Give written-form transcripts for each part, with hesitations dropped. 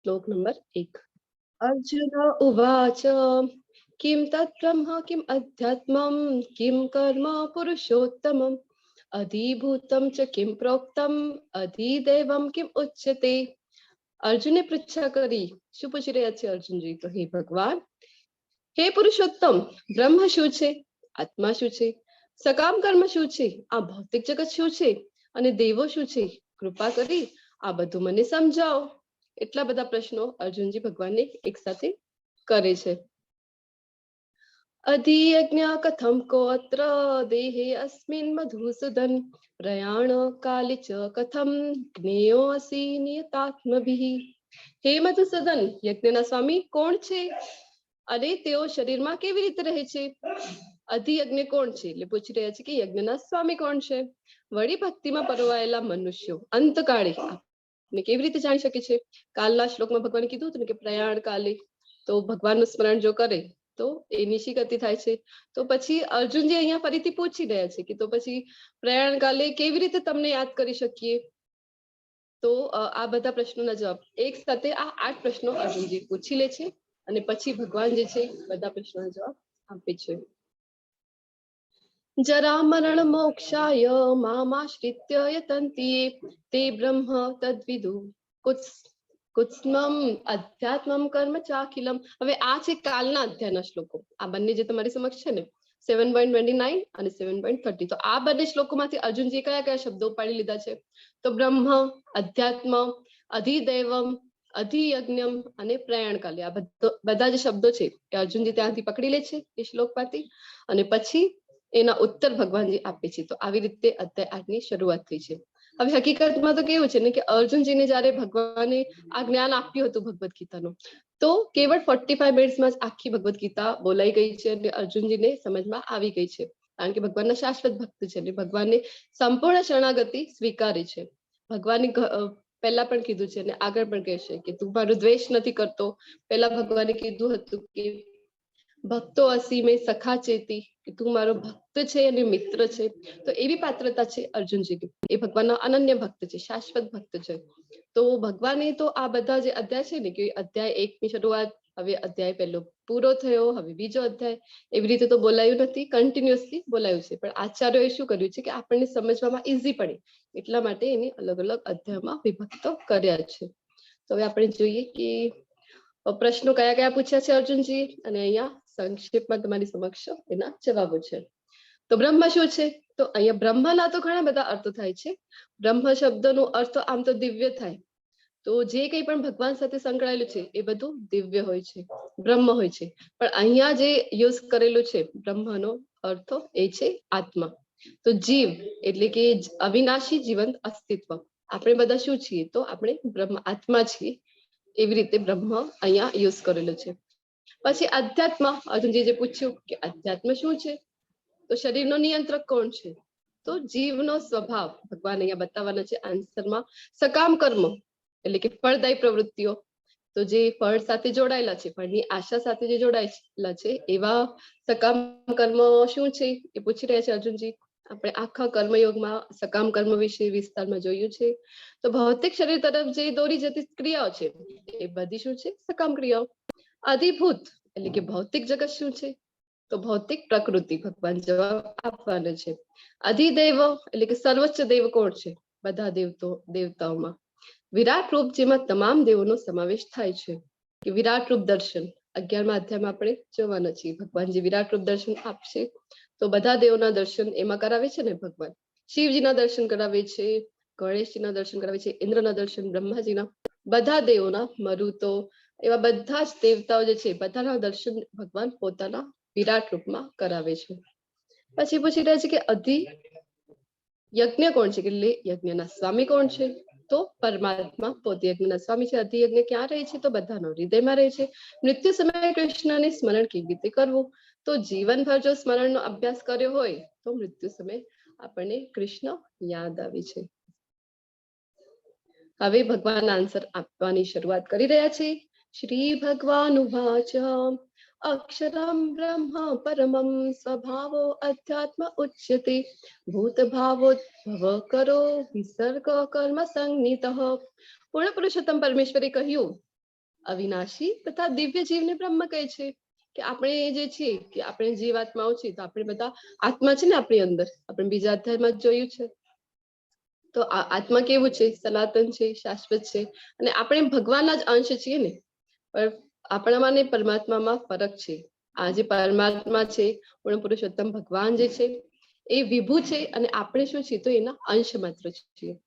श्लोक नंबर 1। अर्जुन उवाच किं तत् ब्रह्म किम् अध्यात्मं किं कर्म पुरुषोत्तमम् अधिभूतं च किं प्रोक्तम् अधिदैवं किम उच्यते। અર્જુને પૃચ્છા કરી, શું પૂછી રહ્યા છે અર્જુનજી? તો હે ભગવાન, હે પુરુષોત્તમ, બ્રહ્મ શું છે, આત્મા શું છે, સકામ કર્મ શું છે, આ ભૌતિક જગત શું છે, અને દેવો શું છે, કૃપા કરી આ બધું મને સમજાવો. એટલા બધા પ્રશ્નો અર્જુનજી ભગવાનને એક સાથે કરે છે. અધિયજ્ઞ કથમ કોત્ર દેહે અસ્મિન મધુસૂદન પ્રયાણ કાલે ચ કથમ જ્ઞેયો અસી નિયતાત્મભિઃ. હે મધુસૂદન, યજ્ઞના સ્વામી કોણ છે અને તેઓ શરીરમાં કેવી રીતે રહે છે? અધિયજ્ઞ કોણ છે એટલે પૂછી રહ્યા છે કે યજ્ઞના સ્વામી કોણ છે. વળી ભક્તિમાં પરોવાયેલા મનુષ્યો અંતકાળે ને કેવી રીતે જાણી શકે છે? કાલના શ્લોકમાં ભગવાને કીધું હતું ને કે પ્રયાણ કાલે તો ભગવાનનું સ્મરણ જો કરે તો એની શી ગતિ થાય છે. તો પછી અર્જુનજી અહીંયા ફરીથી પૂછી રહ્યા છે કે તો પછી પ્રયાણ કાલે કેવી રીતે તમને યાદ કરી શકીએ? તો આ બધા પ્રશ્નોના જવાબ એક સાથે આ 8 પ્રશ્નો અર્જુનજી પૂછી લે છે અને પછી ભગવાન જે છે બધા પ્રશ્નોના જવાબ આપે છે. જરા મરણ મોક્ષાય મામાશ્રિત્ય યતંતિ તે બ્રહ્મ તદ્વિદુ કુત્સ્મમ અધ્યાત્મમ કર્મ ચાખિલમ. હવે આ છે કાલના અધ્યાયના શ્લોકો. આ બંને જે તમારી સમક્ષ છે ને 7.29 અને 7.30. તો આ બંને શ્લોકોમાંથી અર્જુનજી કયા કયા શબ્દો પાડી લીધા છે? તો બ્રહ્મ, અધ્યાત્મ, અધિદૈવમ, અધિયજ્ઞમ અને પ્રયાણકાલે. આ બધા જે શબ્દો છે એ અર્જુનજી ત્યાંથી પકડી લે છે એ શ્લોકમાંથી અને પછી એના ઉત્તર ભગવાનજી આપે છે. તો આવી રીતે અધ્યાય 8 ની શરૂઆત થઈ છે. હવે હકીકતમાં તો કેવું છે ને કે અર્જુનજીને જયારે ભગવાને આ જ્ઞાન આપ્યું હતું ભગવદ્ ગીતાનું, તો કેવળ 45 મિનિટ્સમાં જ આખી ભગવદ્ ગીતા બોલાઈ ગઈ છે અને અર્જુનજીને સમજમાં આવી ગઈ છે. કારણ કે ભગવાનના શાશ્વત ભક્ત છે અને ભગવાનને સંપૂર્ણ શરણાગતિ સ્વીકારે છે. ભગવાનની પહેલા પણ કીધું છે અને આગળ પણ કહેશે કે તું મારો દ્વેષ નથી કરતો. પહેલા ભગવાને કીધું હતું કે ભક્તો અસી મેં સખા ચેતી, કે તું મારો ભક્ત છે અને મિત્ર છે. તો એવી પાત્રતા છે અર્જુનજીની. એ ભગવાનના અનન્ય ભક્ત છે, શાશ્વત ભક્ત છે. તો ભગવાને તો આ બધા જે અધ્યાય છે ને કે અધ્યાય 1 ની શરૂઆત, હવે અધ્યાય પહેલો પૂરો થયો, હવે બીજો અધ્યાય, એવી રીતે તો બોલાયું નથી, કન્ટિન્યુઅસલી બોલાયું છે. પણ આચાર્યોએ શું કર્યું છે કે આપણને સમજવામાં ઈઝી પડે એટલા માટે એને અલગ અલગ અધ્યાયમાં વિભક્ત કર્યા છે. તો હવે આપણે જોઈએ કે પ્રશ્નો કયા કયા પૂછ્યા છે અર્જુનજી અને અહીંયા સંક્ષેપમાં તમારી સમક્ષ એના જવાબો છે. તો બ્રહ્મ શું છે? તો અહીંયા બ્રહ્મના તો ઘણા બધા અર્થો થાય છે. બ્રહ્મ શબ્દનો અર્થ આમ તો દિવ્ય થાય. તો જે કંઈ પણ ભગવાન સાથે સંકળાયેલું છે એ બધું દિવ્ય હોય છે, બ્રહ્મ હોય છે. પણ અહીંયા જે યુઝ કરેલું છે બ્રહ્મનો અર્થ એ છે આત્મા. તો જીવ એટલે કે અવિનાશી જીવંત અસ્તિત્વ. આપણે બધા શું છીએ? તો આપણે બ્રહ્મ આત્મા છીએ. એવી રીતે બ્રહ્મ અહીંયા યુઝ કરેલું છે. પછી અધ્યાત્મ, અર્જુનજી જે પૂછ્યું કે અધ્યાત્મ શું છે? તો શરીરનો નિયંત્રક કોણ છે? તો જીવનો સ્વભાવ ભગવાન અહીંયા બતાવવાના છે આન્સરમાં. સકામ કર્મ એટલે કે ફળદાયી પ્રવૃત્તિઓ, તો જે ફળ સાથે જોડાયેલા છે, ફળની આશા સાથે જે જોડાયેલા છે એવા સકામ કર્મ શું છે એ પૂછી રહ્યા છે અર્જુનજી. આપણે આખા કર્મયોગમાં સકામ કર્મ વિશે વિસ્તારમાં જોયું છે. તો ભૌતિક શરીર તરફ જે દોરી જતી ક્રિયાઓ છે એ બધી શું છે? સકામ ક્રિયાઓ. અધિભૂત એટલે કે ભૌતિક જગત શું છે? તો ભૌતિક પ્રકૃતિ. ભગવાન જવાબ આપવાના છે. અધિદેવ એટલે કે સર્વોચ્ચ દેવ કોણ છે? બધા દેવતાઓમાં વિરાટ રૂપ, જેમાં તમામ દેવોનો સમાવેશ થાય છે. કે વિરાટ રૂપ દર્શન 11મા અધ્યાયમાં આપણે જોવાના છીએ. ભગવાન જે વિરાટ રૂપ દર્શન આપશે તો બધા દેવોના દર્શન એમાં કરાવે છે ને ભગવાન. શિવજીના દર્શન કરાવે છે, ગણેશજીના દર્શન કરાવે છે, ઇન્દ્રના દર્શન, બ્રહ્માજીના, બધા દેવોના, મરુતો, એવા બધા જ દેવતાઓ જે છે બધાના દર્શન ભગવાન પોતાના વિરાટ રૂપમાં કરાવે છે. પછી પૂછી રહ્યા છે કે અધિ યજ્ઞ કોણ છે? એટલે યજ્ઞના સ્વામી કોણ છે? તો પરમાત્મા પોતે યજ્ઞના સ્વામી છે. અધિયજ્ઞ ક્યાં રહે છે? તો બધાનો હૃદયમાં રહે છે. મૃત્યુ સમયે કૃષ્ણને સ્મરણ કેવી રીતે કરવું? તો જીવનભર જો સ્મરણનો અભ્યાસ કર્યો હોય તો મૃત્યુ સમયે આપણને કૃષ્ણ યાદ આવે છે. હવે ભગવાન આન્સર આપવાની શરૂઆત કરી રહ્યા છે. શ્રી ભગવાન ઉવાચ અક્ષરમ બ્રહ્મ પરમમ સ્વભાવો અધ્યાત્મ ઉચ્યતે ભૂત ભાવોદ્ભવ કરો વિસર્ગ કર્મ સંનિતઃ. પૂર્ણ પુરુષોત્તમ પરમેશ્વરે કહ્યું અવિનાશી તથા દિવ્ય જીવને બ્રહ્મ કહે છે કે આપણે જે છે કે આપણે જીવાત્માઓ છે તો આપણે બધા આત્મા છે ને આપણી અંદર આપણે બીજા અધ્યાયમાં જોયું છે તો આત્મા કેવું છે સનાતન છે શાશ્વત છે અને આપણે ભગવાનના જ અંશ છીએ ને પણ આપણામાં ને પરમાત્મામાં ફરક છે આ જે પરમાત્મા છે પૂર્ણ પુરુષોત્તમ ભગવાન જે છે એ વિભુ છે અને આપણે શું છીએ તો એના અંશ માત્ર છીએ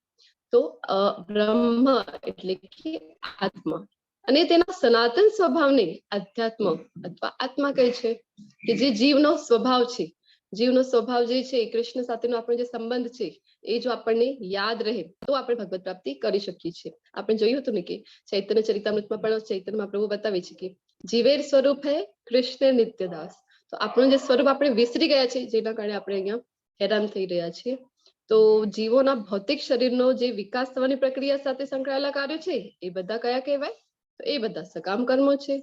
તો બ્રહ્મ એટલે કે આત્મા અને તેના સનાતન સ્વભાવને અધ્યાત્મ અથવા આત્મા કહે છે કે જે જીવનો સ્વભાવ છે જીવનો સ્વભાવ જે છે કૃષ્ણ સાથેનો આપણો જે સંબંધ છે એ જો આપણને યાદ રહે તો આપણે ભગવત પ્રાપ્તિ કરી શકીએ છીએ આપણે જોયું હતું ને કે ચૈતન્ય ચરિતામૃતમાં પણ ચૈતન્ય મહાપ્રભુ બતાવે છે કે જીવેર સ્વરૂપ હે કૃષ્ણ નિત્યદાસ તો આપણું જે સ્વરૂપ આપણે વિસરી ગયા છે જેના કારણે આપણે અહીંયા હેરાન થઈ રહ્યા છીએ તો જીવોના ભૌતિક શરીરનો જે વિકાસ થવાની પ્રક્રિયા સાથે સંકળાયેલા કાર્યો છે એ બધા કયા કહેવાય તો એ બધા સકામ કર્મો છે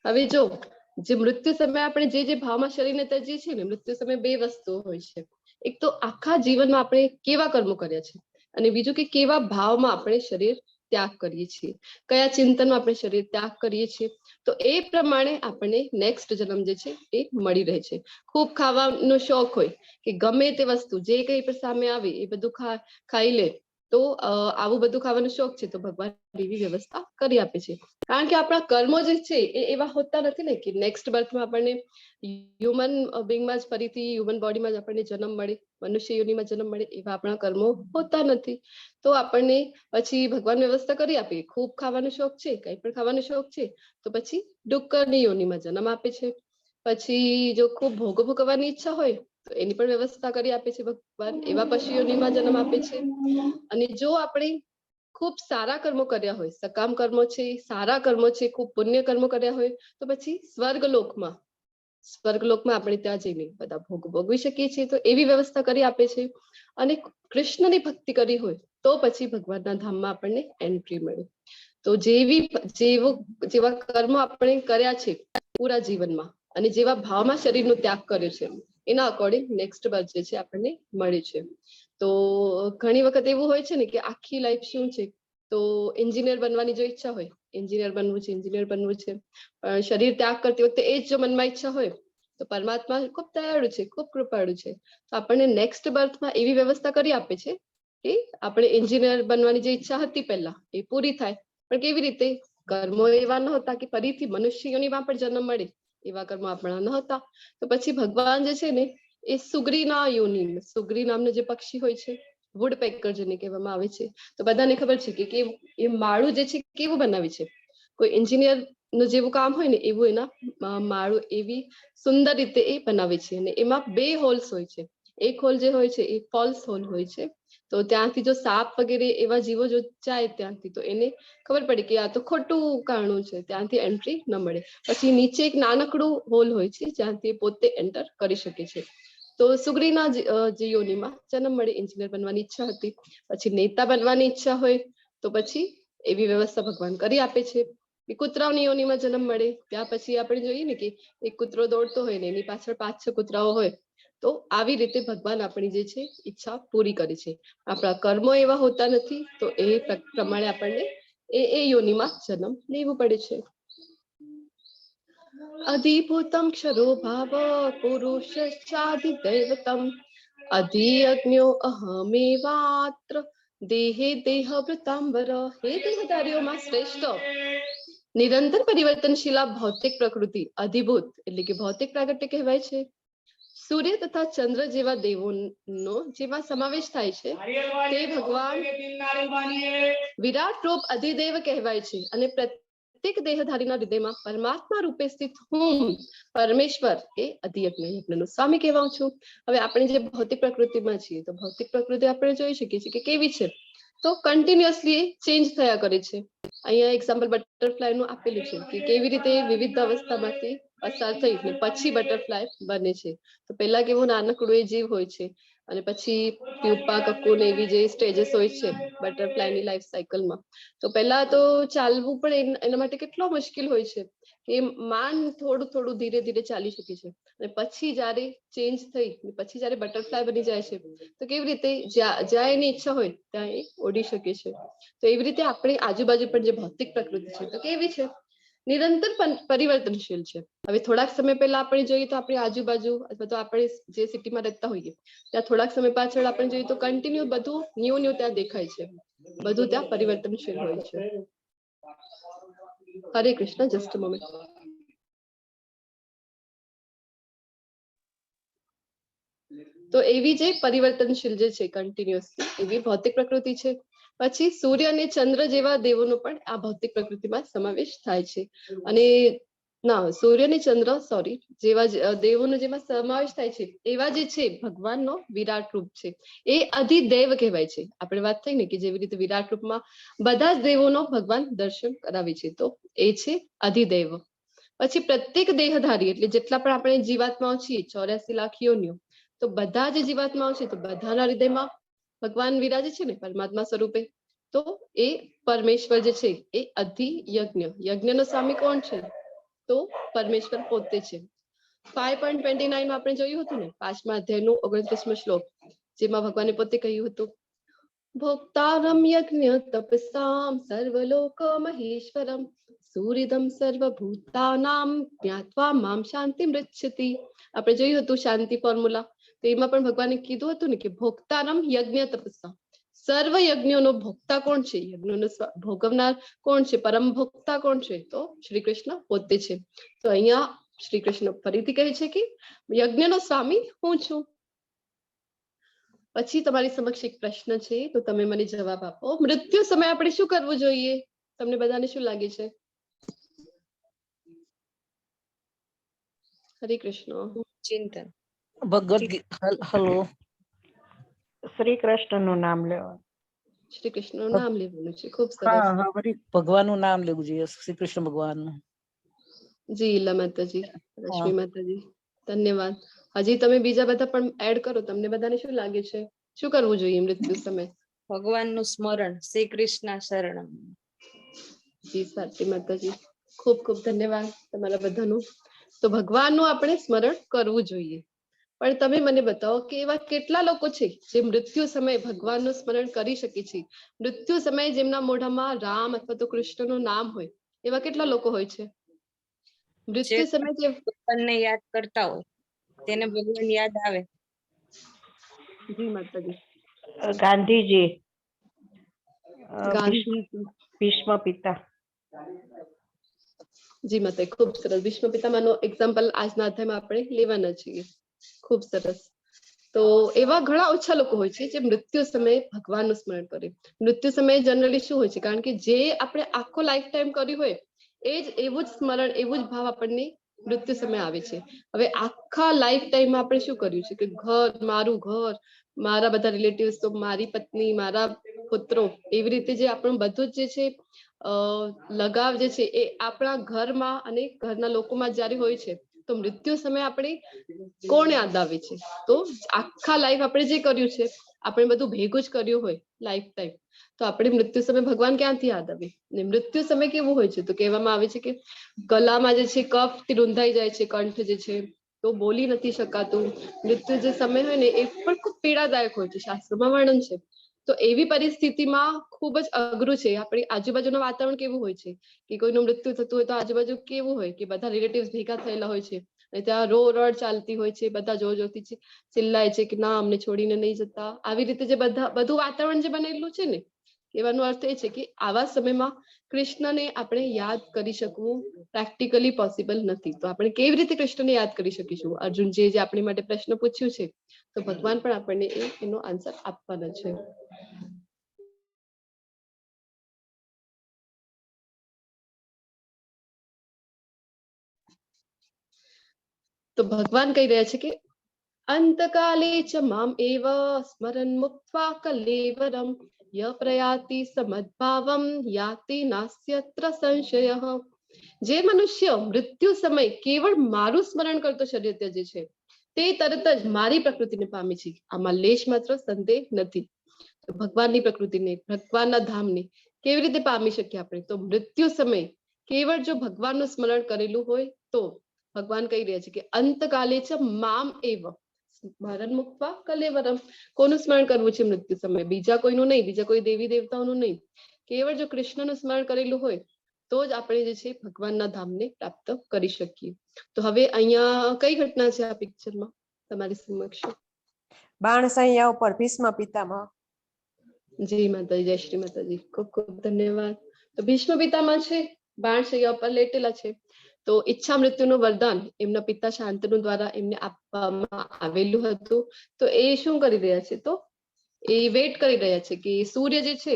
હવે જો જે મૃત્યુ સમયે આપણે જે ભાવમાં શરીરને ત્યજીએ છીએ ને મૃત્યુ સમયે બે વસ્તુઓ હોય છે એક તો આખા જીવનમાં આપણે કેવા કર્મો કર્યા છે અને બીજું કે કેવા ભાવમાં આપણે શરીર ત્યાગ કરીએ છીએ કયા ચિંતનમાં આપણે શરીર ત્યાગ કરીએ છીએ તો એ પ્રમાણે આપણને નેક્સ્ટ જન્મ જે છે એ મળી રહે છે ખૂબ ખાવાનો શોખ હોય કે ગમે તે વસ્તુ જે કઈ પણ સામે આવે એ બધું ખાઈ લે તો આવું બધું ખાવાનો શોખ છે તો ભગવાન એવી વ્યવસ્થા કરી આપે છે કારણ કે આપણા કર્મો જે છે એ એવા હોતા નથી ને કે નેક્સ્ટ બર્થમાં આપણને હ્યુમન બિંગમાં જ ફરીથી હ્યુમન બોડીમાં જ આપણને જન્મ મળે મનુષ્ય યોનિમાં જન્મ મળે એવા આપણા કર્મો હોતા નથી તો આપણને પછી ભગવાન વ્યવસ્થા કરી આપે ખૂબ ખાવાનો શોખ છે કઈ પણ ખાવાનો શોખ છે તો પછી ડુક્કરની યોનિમાં જન્મ આપે છે પછી જો ખૂબ ભોગો ભોગવવાની ઈચ્છા હોય તો એની પણ વ્યવસ્થા કરી આપે છે ભગવાન એવા પશુઓનીમાં જન્મ આપે છે અને જો આપણે ખૂબ સારા કર્મો કર્યા હોય સકામ કર્મો છે સારા કર્મો છે ખૂબ પુણ્ય કર્મો કર્યા હોય તો પછી સ્વર્ગલોકમાં આપણે ત્યાં જઈને બધા ભોગ ભોગવી શકીએ છીએ તો એવી વ્યવસ્થા કરી આપે છે અને કૃષ્ણની ભક્તિ કરી હોય તો પછી ભગવાનના ધામમાં આપણને એન્ટ્રી મળે તો જેવા કર્મો આપણે કર્યા છે પૂરા જીવનમાં અને જેવા ભાવમાં શરીરનો ત્યાગ કર્યો છે એના અકોર્ડિંગ નેક્સ્ટ બર્થ જે છે આપણને મળે છે તો ઘણી વખત એવું હોય છે ને કે આખી લાઈફ શું છે તો એન્જિનિયર બનવાની જો ઈચ્છા હોય એન્જિનિયર બનવું છે પણ શરીર ત્યાગ કરતી વખતે એ જ જો મનમાં ઈચ્છા હોય તો પરમાત્મા ખૂબ દયાળુ છે ખૂબ કૃપાળુ છે તો આપણને નેક્સ્ટ બર્થમાં એવી વ્યવસ્થા કરી આપે છે કે આપણે એન્જિનિયર બનવાની જે ઈચ્છા હતી પહેલા એ પૂરી થાય પણ કેવી રીતે કર્મો એવા ન હતા કે ફરીથી મનુષ્યોનીમાં પણ જન્મ મળે એવા કર્મો આપણા ન હતા તો પછી ભગવાન જે છે ને એ સુગ્રીના યોનિ સુગ્રી નામનું જે પક્ષી હોય છે વુડ પેકર જેને કહેવામાં આવે છે તો બધાને ખબર છે કે એ માળું જે છે કેવું બનાવે છે કોઈ એન્જિનિયર નું જેવું કામ હોય ને એવું એના માળું એવી સુંદર રીતે એ બનાવે છે અને એમાં બે હોલ્સ હોય છે એક હોલ જે હોય છે એ ફોલ્સ હોલ હોય છે તો ત્યાંથી જો સાપ વગેરે એવા જીવો જો જાય ત્યાંથી તો એને ખબર પડે કે આ તો ખોટું કારણું છે ત્યાંથી એન્ટ્રી ન મળે પછી નીચે એક નાનકડું હોલ હોય છે જ્યાંથી પોતે એન્ટર કરી શકે છે તો સુગ્રીના જે યોનિમાં જન્મ મળે એન્જિનિયર બનવાની ઈચ્છા હતી પછી નેતા બનવાની ઈચ્છા હોય તો પછી એવી વ્યવસ્થા ભગવાન કરી આપે છે કૂતરાઓની યોનિમાં જન્મ મળે ત્યાં પછી આપણે જોઈએ ને કે એક કૂતરો દોડતો હોય ને એની પાછળ 5-6 કૂતરાઓ હોય તો આવી રીતે ભગવાન આપણી જે છે ઈચ્છા પૂરી કરે છે આપણા કર્મો એવા હોતા નથી તો એ પ્રમાણે આપણને એ યોનિમાં જન્મ લેવું પડે છે અધિભૂતમ ક્ષરો ભાવ પુરુષાધિદૈવતમ અધિયજ્ઞો અહમેવાત્ર દેહે દેહવૃતાંબર હે દેહધારીઓમાં શ્રેષ્ઠ નિરંતર પરિવર્તનશીલા ભૌતિક પ્રકૃતિ અધિભૂત એટલે કે ભૌતિક પ્રાગટ્ય કહેવાય છે સૂર્ય તથા ચંદ્ર જેવા દેવોનો જેમાં સમાવેશ થાય છે તે ભગવાન વિરાટ રૂપ અધિદેવ કહેવાય છે અને પ્રત્યેક દેહધારીના હૃદયમાં પરમાત્મા રૂપે સ્થિત હું પરમેશ્વર એ અધિયજ્ઞ યજ્ઞનો સ્વામી કહેવાઉં છું હવે આપણે જે ભૌતિક પ્રકૃતિમાં છીએ તો ભૌતિક પ્રકૃતિ આપણે જોઈ શકીએ છીએ કે કેવી છે તો કન્ટિન્યુઅસલી ચેન્જ થયા કરે છે અહીંયા એક્ઝામ્પલ બટરફ્લાય નું આપેલું છે કે કેવી રીતે વિવિધ અવસ્થામાંથી પસાર થઈ ને પછી બટરફ્લાય બને છે તો પહેલા કેવું નાનકડું એ જીવ હોય છે અને પછી પ્યુપા કકુન એવી જે સ્ટેजेस હોય છે બટરફ્લાયની લાઈફ સાયકલમાં. તો પહેલા તો ચાલવું પણ એના માટે કેટલો મુશ્કેલ હોય છે કે માન થોડું થોડું ધીરે ધીરે ચાલી શકે છે. અને પછી જ્યારે ચેન્જ થઈ પછી જ્યારે બટરફ્લાય બની જાય છે તો કેવી રીતે જ્યાં એની ઈચ્છા હોય ત્યાં એ ઉડી શકે છે. તો એવી રીતે આપણી આજુબાજુ પણ જે ભૌતિક પ્રકૃતિ છે તો કેવી છે, નિરંતર પરિવર્તનશીલ છે. હવે થોડાક સમય પહેલા આપણે જોઈએ તો આપણી આજુબાજુ અથવા તો આપણે જે સિટીમાં રહેતા હોઈએ ત્યાં થોડાક સમય પાછળ આપણે જોઈએ તો કન્ટિન્યુ બધું ન્યૂ ત્યાં દેખાય છે, બધું ત્યાં પરિવર્તનશીલ હોય છે. હરે કૃષ્ણ. Just a moment. તો એવી જે પરિવર્તનશીલ જે છે કન્ટિન્યુઅસ એવી ભૌતિક પ્રકૃતિ છે. પછી સૂર્ય અને ચંદ્ર જેવા દેવોનો પણ આ ભૌતિક પ્રકૃતિમાં સમાવેશ થાય છે. અને ના, સૂર્ય અને ચંદ્ર સોરી જેવા દેવોનો જેમાં સમાવેશ થાય છે એવા જે છે ભગવાનનો વિરાટ રૂપ છે એ અધિદેવ કહેવાય છે. આપણે વાત થઈ ને કે જેવી રીતે વિરાટ રૂપમાં બધા જ દેવોનો ભગવાન દર્શન કરાવે છે તો એ છે અધિદેવ. પછી પ્રત્યેક દેહધારી એટલે જેટલા પણ આપણે જીવાત્માઓ છીએ 84 લાખ યોનિઓ, તો બધા જ જીવાત્માઓ છે તો બધાના હૃદયમાં ભગવાન વિરાજે છે ને પરમાત્મા સ્વરૂપે. તો એ પરમેશ્વર જે છે એ અધિયજ્ઞ, યજ્ઞનો સ્વામી કોણ છે તો પરમેશ્વર પોતે છે. 5.29 માં આપણે જોયું હતું ને 5મા અધ્યાયનું 29મો શ્લોક, જેમાં ભગવાને પોતે કહ્યું હતું ભોક્તારમ યજ્ઞ તપસામ સર્વલોક મહેશ્વરમ સૂર્યદમ સર્વભૂતાનામ જ્ઞાત્વા મામ શાંતિ મૃચ્છતિ. આપણે જોયું હતું શાંતિ ફોર્મ્યુલા, તો એમાં પણ ભગવાને કીધું હતું ને કે ભોક્તારમ યજ્ઞ તપસા, સર્વ યજ્ઞોનો ભોક્તા કોણ છે, યજ્ઞોનો ભોગવનાર કોણ છે, પરમ ભોક્તા કોણ છે તો શ્રી કૃષ્ણ પોતે છે. તો અહીંયા શ્રી કૃષ્ણ ફરીથી કહે છે કે યજ્ઞનો સ્વામી હું છું. પછી તમારી સમક્ષ એક પ્રશ્ન છે તો તમે મને જવાબ આપો. મૃત્યુ સમયે આપણે શું કરવું જોઈએ? તમને બધાને શું લાગે છે? હરે કૃષ્ણ. ચિંતન. ભગવદ ગીતા. હલો. શ્રી કૃષ્ણ નું નામ લેવાનું. શ્રી કૃષ્ણ નું નામ લેવાનું છે. ખૂબ સરસ. હા હા, વળી ભગવાન નું નામ લેવું જોઈએ, શ્રી કૃષ્ણ ભગવાન નું. જી ઈલા માતાજી, રશ્મિ માતાજી, ધન્યવાદ. હજી તમે બીજા બધા પણ એડ કરો. તમને બધાને શું લાગે છે શું કરવું જોઈએ મૃત્યુ સમય? ભગવાનનું સ્મરણ, શ્રી કૃષ્ણ શરણમ. જી સાચી માતાજી, ખૂબ ખૂબ ધન્યવાદ તમારા બધાનું. તો ભગવાનનું આપણે સ્મરણ કરવું જોઈએ. પણ તમે મને બતાવો કે એવા કેટલા લોકો છે જે મૃત્યુ સમયે ભગવાનનું સ્મરણ કરી શકે છે? મૃત્યુ સમયે જેમના મોઢામાં રામ અથવા તો કૃષ્ણનું નામ હોય એવા કેટલા લોકો હોય છે? મૃત્યુ સમયે જે ભગવાનને યાદ કરતા હોય તેને ભગવાન યાદ આવે. જી માતાજી. ગાંધીજી, ગાંધી, ભીષ્મ પિતા. જી માતાજી, ખૂબ સરસ. ભીષ્મ પિતામહનો એક્ઝામ્પલ આજના અધ્યાયમાં આપણે લેવાના છીએ. ખૂબ સરસ. તો એવા ઘણા ઓછા લોકો હોય છે જે મૃત્યુ સમયે ભગવાનનું સ્મરણ કરે. મૃત્યુ સમયે જનરલી શું હોય છે, કારણ કે જે આપણે આખો લાઈફ ટાઈમ કર્યું હોય એ જ એવું જ સ્મરણ, એવું જ ભાવ આપણને મૃત્યુ સમય આવે છે. હવે આખા લાઈફ ટાઈમમાં આપણે શું કર્યું છે કે ઘર, મારું ઘર, મારા બધા રિલેટિવ્સ, તો મારી પત્ની, મારા પુત્રો, એવી રીતે જે આપણું બધું જ જે છે લગાવ જે છે એ આપણા ઘરમાં અને ઘરના લોકોમાં જ્યારે હોય છે તો મૃત્યુ સમયે આપણે કોણ યાદ આવે છે? તો આખા લાઈફ આપણે જે કર્યું છે આપણે બધું ભેગું જ કર્યું હોય લાઈફ ટાઈમ, તો આપણે મૃત્યુ સમય ભગવાન ક્યાંથી યાદ આવે? ને મૃત્યુ સમય કેવું હોય છે તો કહેવામાં આવે છે કે ગલામાં જે છે કફથી રૂંધાઈ જાય છે, કંઠ જે છે તો બોલી નથી શકાતું. મૃત્યુ જે સમય હોય ને એ પણ ખૂબ પીડાદાયક હોય છે, શાસ્ત્રોમાં વર્ણન છે. તો એવી પરિસ્થિતિમાં ખૂબ જ અઘરું છે. આપણી આજુબાજુનું વાતાવરણ કેવું હોય છે કે કોઈનું મૃત્યુ થતું હોય તો આજુબાજુ કેવું હોય કે બધા રિલેટિવ્સ ભેગા થયેલા હોય છે અને ત્યાં રો રડ ચાલતી હોય છે, બધા જોર જોરથી ચિલ્લાય છે કે ના, અમને છોડીને નહીં જતા. આવી રીતે જે બધું વાતાવરણ જે બનેલું છે ને, કહેવાનો અર્થ એ છે કે આવા સમયમાં કૃષ્ણને આપણે યાદ કરી શકવું પ્રેક્ટિકલી પોસિબલ નથી. તો આપણે કેવી રીતે કૃષ્ણને યાદ કરી શકીશું? અર્જુનજીએ જે આપણી માટે પ્રશ્ન પૂછ્યું છે તો ભગવાન પણ આપણને એનો આન્સર આપવાના છે. તો ભગવાન કહી રહ્યા છે કે અંતકાલે ચ મામ એવ સ્મરન મુક્ત્વા કલેવરમ ય પ્રયાતિ સમદ્ભાવમ યાતિ નાસ્યત્ર સંશયઃ. જે મનુષ્ય મૃત્યુ સમય કેવળ મારું સ્મરણ કરતો શરીર ત્યજે છે તે તરત જ મારી પ્રકૃતિને પામે છે. આમાં લેશ માત્ર સંદેહ નથી. તો ભગવાનની પ્રકૃતિને, ભગવાનના ધામને કેવી રીતે પામી શકીએ આપણે? તો મૃત્યુ સમયે કેવળ જો ભગવાનનું સ્મરણ કરેલું હોય તો. ભગવાન કહી રહ્યા છે કે અંતકાલે ચ મામ એવ સ્મરણ મુક્ત્વા કલેવરમ. કોનું સ્મરણ કરવું છે મૃત્યુ સમયે? બીજા કોઈનું નહીં, બીજા કોઈ દેવી દેવતાઓનું નહીં. કેવળ જો કૃષ્ણનું સ્મરણ કરેલું હોય તો જ આપણે જે છે ભગવાનના ધામને પ્રાપ્ત કરી શકીએ. તો હવે અહીંયા કઈ ઘટના છે આ પિક્ચરમાં તમારી સમક્ષ? બાણસૈયા ઉપર ભીષ્મ પિતામહ. જી માતાજી, જય શ્રી માતાજી, ખૂબ ખૂબ ધન્યવાદ. તો ભીષ્મ પિતામહ છે બાણશૈયા પર લેટેલા છે. તો ઈચ્છા મૃત્યુનું વરદાન એમના પિતા શાંતનુ દ્વારા એમને આપવામાં આવેલું હતું. તો એ શું કરી રહ્યા છે? તો એ વેટ કરી રહ્યા છે કે સૂર્ય જે છે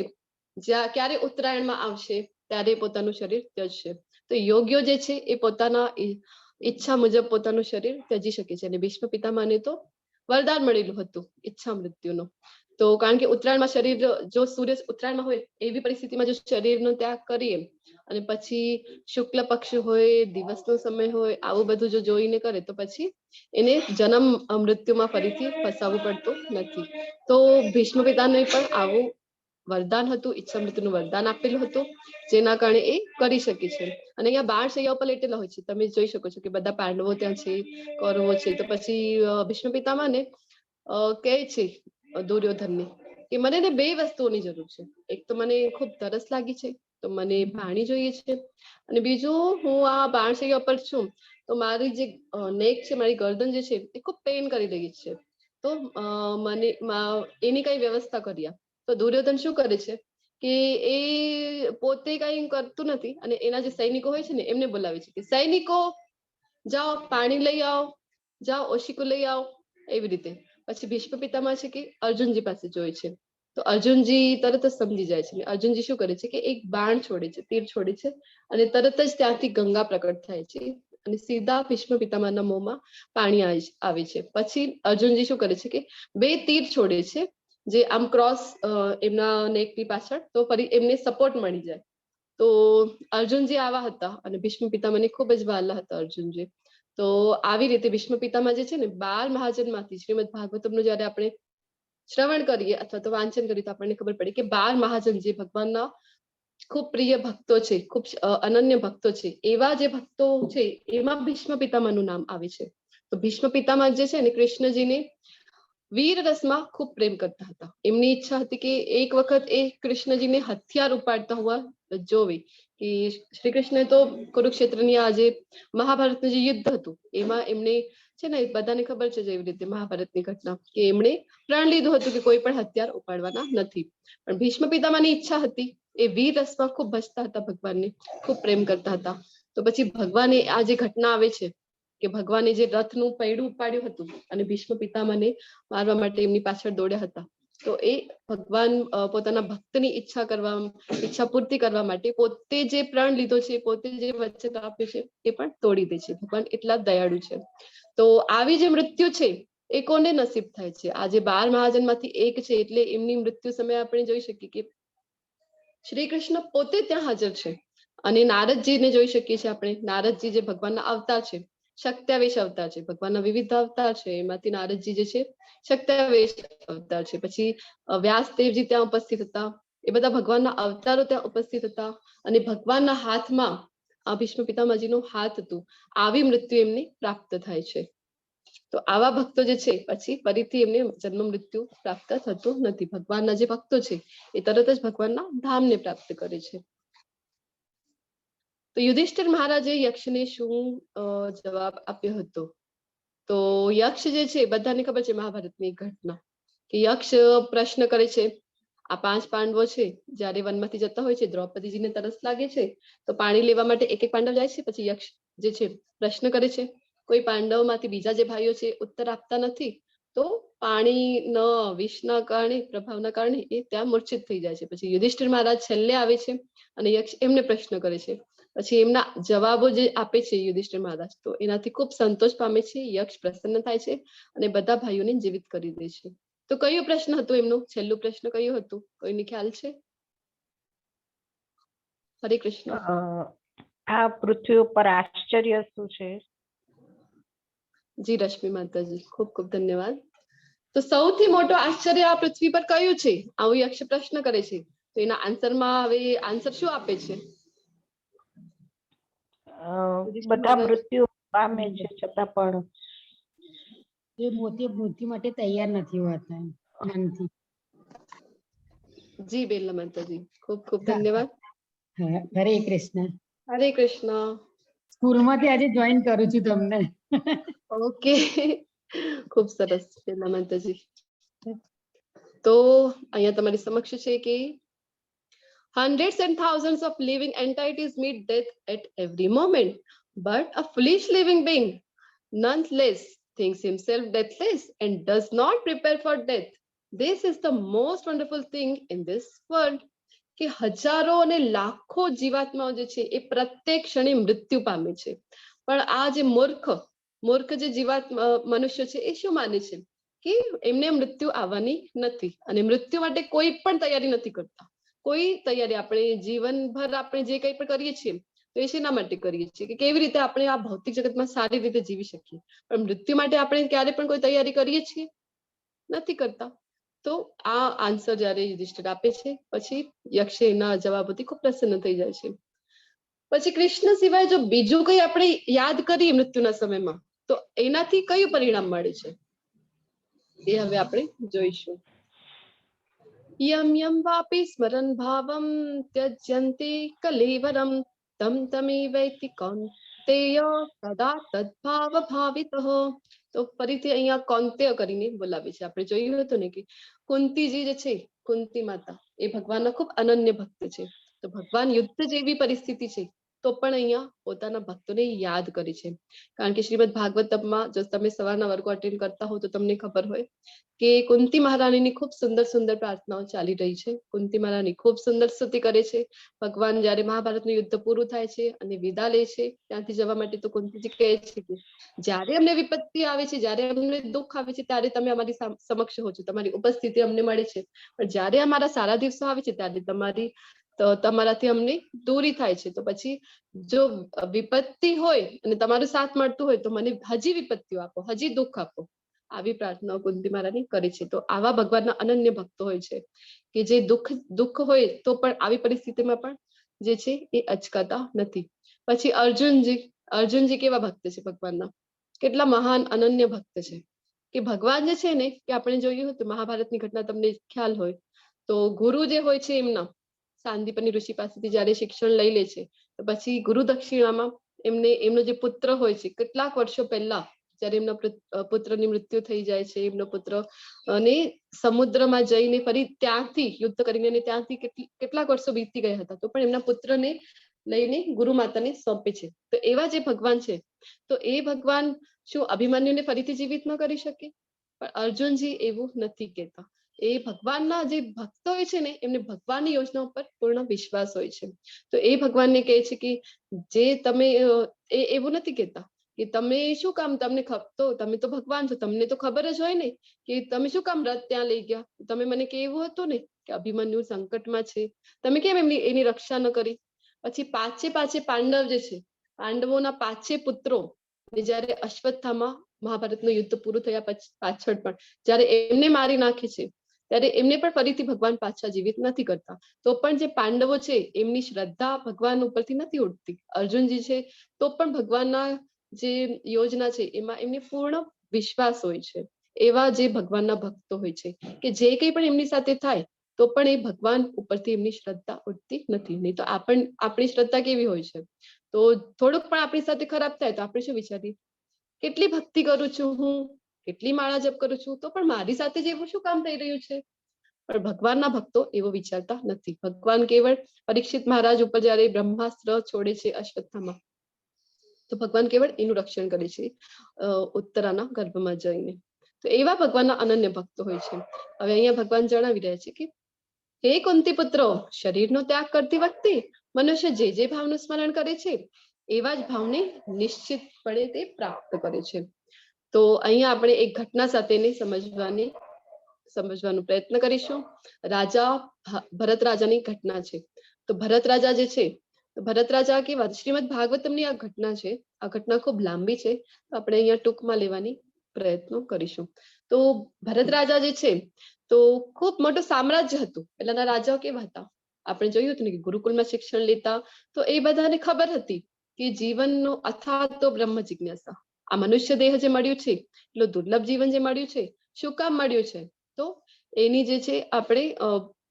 જ્યાં ક્યારે ઉત્તરાયણમાં આવશે ત્યારે પોતાનું શરીર ત્યજશે. તો યોગ્ય જે છે એ પોતાના ઈચ્છા મુજબ પોતાનું શરીર ત્યજી શકે છે. અને ભીષ્મ પિતામહને તો વરદાન મળેલું હતું ઈચ્છા મૃત્યુનું. તો કારણ કે ઉત્તરાયણમાં શરીર, જો સૂર્ય ઉત્તરાયણમાં હોય એવી પરિસ્થિતિમાં જો શરીરનો ત્યાગ કરીએ અને પછી શુક્લ પક્ષ હોય, દિવસનો સમય હોય, આવું બધું જો જોઈને કરે તો પછી એને જન્મ મૃત્યુમાં ફરીથી ફસાવવું પડતું નથી. તો ભીષ્મ પિતાને પણ આવું વરદાન હતું, ઈચ્છા મૃત્યુનું વરદાન આપેલું હતું, જેના કારણે એ કરી શકે છે. અને અહીંયા બાણશૈયા ઉપર લેટેલા હોય છે. તમે જોઈ શકો છો કે બધા પાંડવો ત્યાં છે, કૌરવો છે. તો પછી ભીષ્મ પિતામહને કહે છે દુર્યોધનને કે મને ને 2 વસ્તુઓની જરૂર છે. એક તો મને ખૂબ તરસ લાગી છે, તો મને પાણી જોઈએ છે, અને બીજું હું આ બાણશૈયા પર છું તો મારી જે નેક છે, મારી ગરદન જે છે એ ખૂબ પેઇન કરી રહી છે. તો મને એની કઈ વ્યવસ્થા કરી આપ. તો દુર્યોધન શું કરે છે કે એ પોતે કઈ કરતું નથી અને એના જે સૈનિકો હોય છે ને એમને બોલાવે છે કે સૈનિકો જાઓ પાણી લઈ આવો, જાઓ ઓશિકુ લઈ આવો, એવી રીતે. પછી ભીષ્મ પિતામહ છે કે અર્જુનજી પાસે જોય છે. તો અર્જુનજી તરત જ સમજી જાય છે. અર્જુનજી શું કરે છે કે એક બાણ છોડે છે, તીર છોડે છે, અને તરત જ ત્યાંથી ગંગા પ્રકટ થાય છે અને સીધા ભીષ્મ પિતામહના મોંમાં પાણી આવે છે. પછી અર્જુનજી શું કરે છે કે 2 તીર છોડે છે જે આમ ક્રોસ એમના નેકની પાછળ, તો ફરી એમને સપોર્ટ મળી જાય. તો અર્જુનજી આવા હતા અને ભીષ્મ પિતામહને ખૂબ જ વહાલા હતા અર્જુનજી. તો આવી રીતે ભીષ્મ પિતામહ જે છે ને 12 મહાજનમાંથી શ્રીમદ ભાગવતમનું જયારે આપણે શ્રવણ કરીએ અથવા તો વાંચન કરીએ તો આપણને ખબર પડે કે 12 મહાજન જે ભગવાનના ખૂબ પ્રિય ભક્તો છે, ખૂબ અનન્ય ભક્તો છે, એવા જે ભક્તો છે એમાં ભીષ્મ પિતામહનું નામ આવે છે. તો ભીષ્મ પિતામહ જે છે ને કૃષ્ણજીને વીર રસમાં ખૂબ પ્રેમ કરતા હતા. એમની ઈચ્છા હતી કે એક વખત એ કૃષ્ણજીને હથિયાર ઉપાડતા હોવા જોવે. કે શ્રી કૃષ્ણ તો કુરુક્ષેત્રની આ જે મહાભારતનું જે યુદ્ધ હતું એમાં એમને છે ને બધાને ખબર છે જેવી રીતે મહાભારતની ઘટના કે એમણે પ્રણ લીધું હતું કે કોઈ પણ હથિયાર ઉપાડવાના નથી. પણ ભીષ્મ પિતામહની ઈચ્છા હતી, એ વીર રસમાં ખૂબ ભજતા હતા, ભગવાનને ખૂબ પ્રેમ કરતા હતા. તો પછી ભગવાને આ જે ઘટના આવે છે કે ભગવાને જે રથનું પૈડું ઉપાડ્યું હતું અને ભીષ્મ પિતામહને મારવા માટે એમની પાછળ દોડ્યા હતા. તો એ ભગવાન પોતાના ભક્તની ઈચ્છા પૂર્તિ કરવા માટે પોતે જે પ્રણ લીધો છે, પોતે જે વચન આપ્યું છે એ પણ તોડી દે છે. ભગવાન એટલા દયાળુ છે. તો આવી જે મૃત્યુ છે એ કોને નસીબ થાય છે? આ જે 12 મહાજનમાંથી એક છે, એટલે એમની મૃત્યુ સમયે આપણે જોઈ શકીએ કે શ્રી કૃષ્ણ પોતે ત્યાં હાજર છે. અને નારદજીને જોઈ શકીએ છીએ આપણે. નારદજી જે ભગવાનના અવતાર છે, શક્ત્યાવેશ અવતાર છે. ભગવાનના વિવિધ અવતાર છે, એમાંથી નારદજી જે છે શક્ત્યાવેશ અવતાર છે. પછી વ્યાસદેવજી ત્યાં ઉપસ્થિત હતા. એ બધા ભગવાનના અવતારો ત્યાં ઉપસ્થિત હતા. અને ભગવાનના હાથમાં આ ભીષ્મ પિતામહજીનું હાથ હતું. આવી મૃત્યુ એમને પ્રાપ્ત થાય છે. તો આવા ભક્તો જે છે પછી ફરીથી એમને જન્મ મૃત્યુ પ્રાપ્ત થતું નથી. ભગવાનના જે ભક્તો છે એ તરત જ ભગવાનના ધામને પ્રાપ્ત કરે છે. તો યુધિષ્ઠિર મહારાજે યક્ષને શું જવાબ આપ્યો હતો? તો યક્ષ જે છે બધાને ખબર છે મહાભારતની ઘટના, કે યક્ષ પ્રશ્ન કરે છે. આ 5 પાંડવો છે જયારે વનમાંથી જતા હોય છે, દ્રૌપદીજીને તરસ લાગે છે તો પાણી લેવા માટે એક એક પાંડવ જાય છે. પછી યક્ષ જે છે પ્રશ્ન કરે છે. કોઈ પાંડવમાંથી બીજા જે ભાઈઓ છે ઉત્તર આપતા નથી, તો પાણી ન વિષના કારણે, પ્રભાવના કારણે એ ત્યાં મૂર્છિત થઈ જાય છે. પછી યુધિષ્ઠિર મહારાજ છેલ્લે આવે છે અને યક્ષ એમને પ્રશ્ન કરે છે. પછી એમના જવાબો જે આપે છે યુધિષ્ઠિર મહારાજ, તો એનાથી ખૂબ સંતોષ પામે છે. યક્ષ પ્રસન્ન થાય છે અને બધા ભાઈઓને જીવિત કરી દે છે. તો કયો પ્રશ્ન હતો એમનો? છેલ્લું પ્રશ્ન કયું હતું? કોઈને ખ્યાલ છે? હરે કૃષ્ણ. આ પૃથ્વી ઉપર આશ્ચર્ય શું છે? જી રશ્મિ માતાજી, ખૂબ ખૂબ ધન્યવાદ. તો સૌથી મોટો આશ્ચર્ય આ પૃથ્વી પર કયું છે? આવું યક્ષ પ્રશ્ન કરે છે. તો એના આન્સરમાં હવે આન્સર શું આપે છે? બધા મૃત્યુ પામે છે છતાં પણ એ મૃત્યુ માટે તૈયાર નથી હોતા જ્ઞાનથી. જી બેલા માતાજી, ખૂબ ખૂબ ધન્યવાદ. હા, હરે કૃષ્ણ. હરે કૃષ્ણ. સ્કૂલમાંથી આજે જોઈન કરું છું તમને. ઓકે, ખૂબ સરસ બેલા માતાજી. તો અહીંયા તમારી સમક્ષ છે કે hundreds and thousands of living entities meet death at every moment, but a foolish living being nonetheless thinks himself deathless and does not prepare for death. This is the most wonderful thing in this world. કે હજારો અને લાખો જીવાત્માઓ જે છે એ પ્રત્યેક ક્ષણે મૃત્યુ પામે છે, પણ આ જે મૂર્ખ જે મનુષ્ય છે એ શું માને છે કે એમને મૃત્યુ આવવાની નથી અને મૃત્યુ માટે કોઈ પણ તૈયારી નથી કરતા. કોઈ તૈયારી આપણે જીવનભર આપણે જે કંઈ પણ કરીએ છીએ તો એ શેના માટે કરીએ છીએ કે કેવી રીતે આપણે આ ભૌતિક જગતમાં સારી રીતે જીવી શકીએ, પણ મૃત્યુ માટે આપણે ક્યારે પણ કોઈ તૈયારી કરીએ છીએ? નથી કરતા. તો આ આન્સર જ્યારે યુધિષ્ઠિર આપે છે પછી યક્ષ એના જવાબોથી ખૂબ પ્રસન્ન થઈ જાય છે. પછી કૃષ્ણ સિવાય જો બીજું કંઈ આપણે યાદ કરીએ મૃત્યુના સમયમાં તો એનાથી કયું પરિણામ મળે છે એ હવે આપણે જોઈશું. યમ યમ વાપી સ્મરન ભાવમ ત્યજ્યન્તે કલેવરમ તમ તમેવૈતિ કૌન્તેય સદા તદ્ભાવ ભાવિતઃ. તો ફરીથી અહીંયા કૌન્તેય કરીને બોલાવે છે. આપણે જોયું હતું ને કે કુંતીજી જે છે, કુંતી માતા એ ભગવાનના ખૂબ અનન્ય ભક્ત છે. તો ભગવાન યુદ્ધ જેવી પરિસ્થિતિ છે તો પણ અહીંયા પોતાના ભક્તોને યાદ કરે છે. કારણ કે શ્રીમદ ભાગવતમમાં જો તમે સવારના વર્ગો અટેન્ડ કરતા હો તો તમને ખબર હોય કે કુંતી મહારાણીની ખૂબ સુંદર સુંદર પ્રાર્થનાઓ ચાલી રહી છે. કુંતી મહારાણી ખૂબ સુંદર સ્તુતિ કરે છે. ભગવાન જ્યારે મહાભારતનું યુદ્ધ પૂરું થાય છે અને વિદા લે છે ત્યાંથી જવા માટે તો કુંતીજી કહે છે કે જ્યારે અમને વિપત્તિ આવે છે, જ્યારે અમને દુઃખ આવે છે ત્યારે તમે અમારી સમક્ષ હો છો, તમારી ઉપસ્થિતિ અમને મળે છે, પણ જ્યારે અમારા સારા દિવસો આવે છે ત્યારે તમારાથી અમને દૂરી થાય છે. તો પછી જો વિપત્તિ હોય અને તમારો સાથ મળતું હોય તો મને હજી વિપત્તિઓ આપો, હજી દુઃખ આપો. આવી પ્રાર્થનાઓ કુંતી મહારાણી કરે છે. તો આવા ભગવાનના અનન્ય ભક્તો હોય છે કે જે દુઃખ હોય તો પણ આવી પરિસ્થિતિમાં પણ જે છે એ અચકાતા નથી. પછી અર્જુનજી કેવા ભક્ત છે ભગવાનના? કેટલા મહાન અનન્ય ભક્ત છે કે ભગવાન જે છે ને કે આપણે જોયું હતું મહાભારતની ઘટના તમને ખ્યાલ હોય તો ગુરુ જે હોય છે એમના સાંદીપની ઋષિ પાસેથી જ્યારે શિક્ષણ લઈ લે છે તો પછી ગુરુ દક્ષિણામાં એમનો જે પુત્ર હોય છે કેટલાક વર્ષો પહેલા જ્યારે એમના પુત્રની મૃત્યુ થઈ જાય છે, એમનો પુત્ર અને સમુદ્રમાં જઈને ફરી ત્યાંથી યુદ્ધ કરીને ત્યાંથી કેટલાક વર્ષો વીતી ગયા હતા તો પણ એમના પુત્રને લઈને ગુરુ માતાને સોંપે છે. તો એવા જે ભગવાન છે તો એ ભગવાન શું અભિમન્યુને ફરીથી જીવિત ન કરી શકે? પણ અર્જુનજી એવું નથી કહેતા. એ ભગવાનના જે ભક્તો હોય છે ને એમને ભગવાનની યોજનાઓ પર પૂર્ણ વિશ્વાસ હોય છે. તો એ ભગવાનને કહે છે કે જે તમે એવું નથી કહેતા કે તમે શું કામ તમે તો ભગવાન છો, તમને તો ખબર જ હોય ને કે તમે શું કામ રથ ત્યાં લઈ ગયા? તમે મને કહેવું હતું ને કે અભિમન્યુ સંકટમાં છે, તમે કેમ એની રક્ષા ન કરી? પછી પાંચે પાંડવ જે છે, પાંડવોના પાંચે પુત્રો જયારે અશ્વત્થામા મહાભારતનું યુદ્ધ પૂરું થયા પાછળ પણ જયારે એમને મારી નાખે છે ત્યારે એમને પણ ફરીથી ભગવાન પાછા જીવિત નથી કરતા. તો પણ જે પાંડવો છે એમની શ્રદ્ધા ભગવાન ઉપરથી નથી ઉઠતી. અર્જુનજી છે તો પણ ભગવાનના જે યોજના છે એમાં એમને પૂર્ણ વિશ્વાસ હોય છે. એવા જે ભગવાનના ભક્તો હોય છે કે જે કંઈ પણ એમની સાથે થાય તો પણ એ ભગવાન ઉપરથી એમની શ્રદ્ધા ઉઠતી નથી. નહીં તો આપણી શ્રદ્ધા કેવી હોય છે? તો થોડુંક પણ આપણી સાથે ખરાબ થાય તો આપણે શું વિચારીએ, કેટલી ભક્તિ કરું છું હું, કેટલી માળા જપ કરું છું તો પણ મારી સાથે જેવું શું કામ થઈ રહ્યું છે? પણ ભગવાનના ભક્તો એવો વિચારતા નથી. ભગવાન કેવળ પરીક્ષિત મહારાજ ઉપર જયારે બ્રહ્માસ્ત્ર છોડે છે અશ્વત્થામાં તો ભગવાન કેવળ એનું રક્ષણ કરે છે ઉત્તરાના ગર્ભમાં જઈને. તો એવા ભગવાનના અનન્ય ભક્તો હોય છે. હવે અહીંયા ભગવાન જણાવી રહ્યા છે કે હે કુંતી પુત્રો, શરીરનો ત્યાગ કરતી વખતે મનુષ્ય જે ભાવનું સ્મરણ કરે છે એવા જ ભાવને નિશ્ચિતપણે તે પ્રાપ્ત કરે છે. તો અહીંયા આપણે એક ઘટના સાથે સમજવાનો પ્રયત્ન કરીશું. ભરત રાજાની ઘટના છે. તો ભરત રાજા જે છે તો ભરત રાજા કેવા શ્રીમદ ભાગવતમની આ ઘટના છે. આ ઘટના ખૂબ લાંબી છે, તો આપણે અહીંયા ટૂંકમાં લેવાની પ્રયત્નો કરીશું. તો ભરત રાજા જે છે તો ખૂબ મોટું સામ્રાજ્ય હતું. પહેલાના રાજાઓ કેવા હતા, આપણે જોયું હતું ને કે ગુરુકુળમાં શિક્ષણ લેતા, તો એ બધાને ખબર હતી કે જીવનનો અથાતો બ્રહ્મ જિજ્ઞાસા, આ મનુષ્ય દેહ જે મળ્યું છે એટલું દુર્લભ જીવન જે મળ્યું છે, શું કામ મળ્યું છે, તો એની જે છે આપણે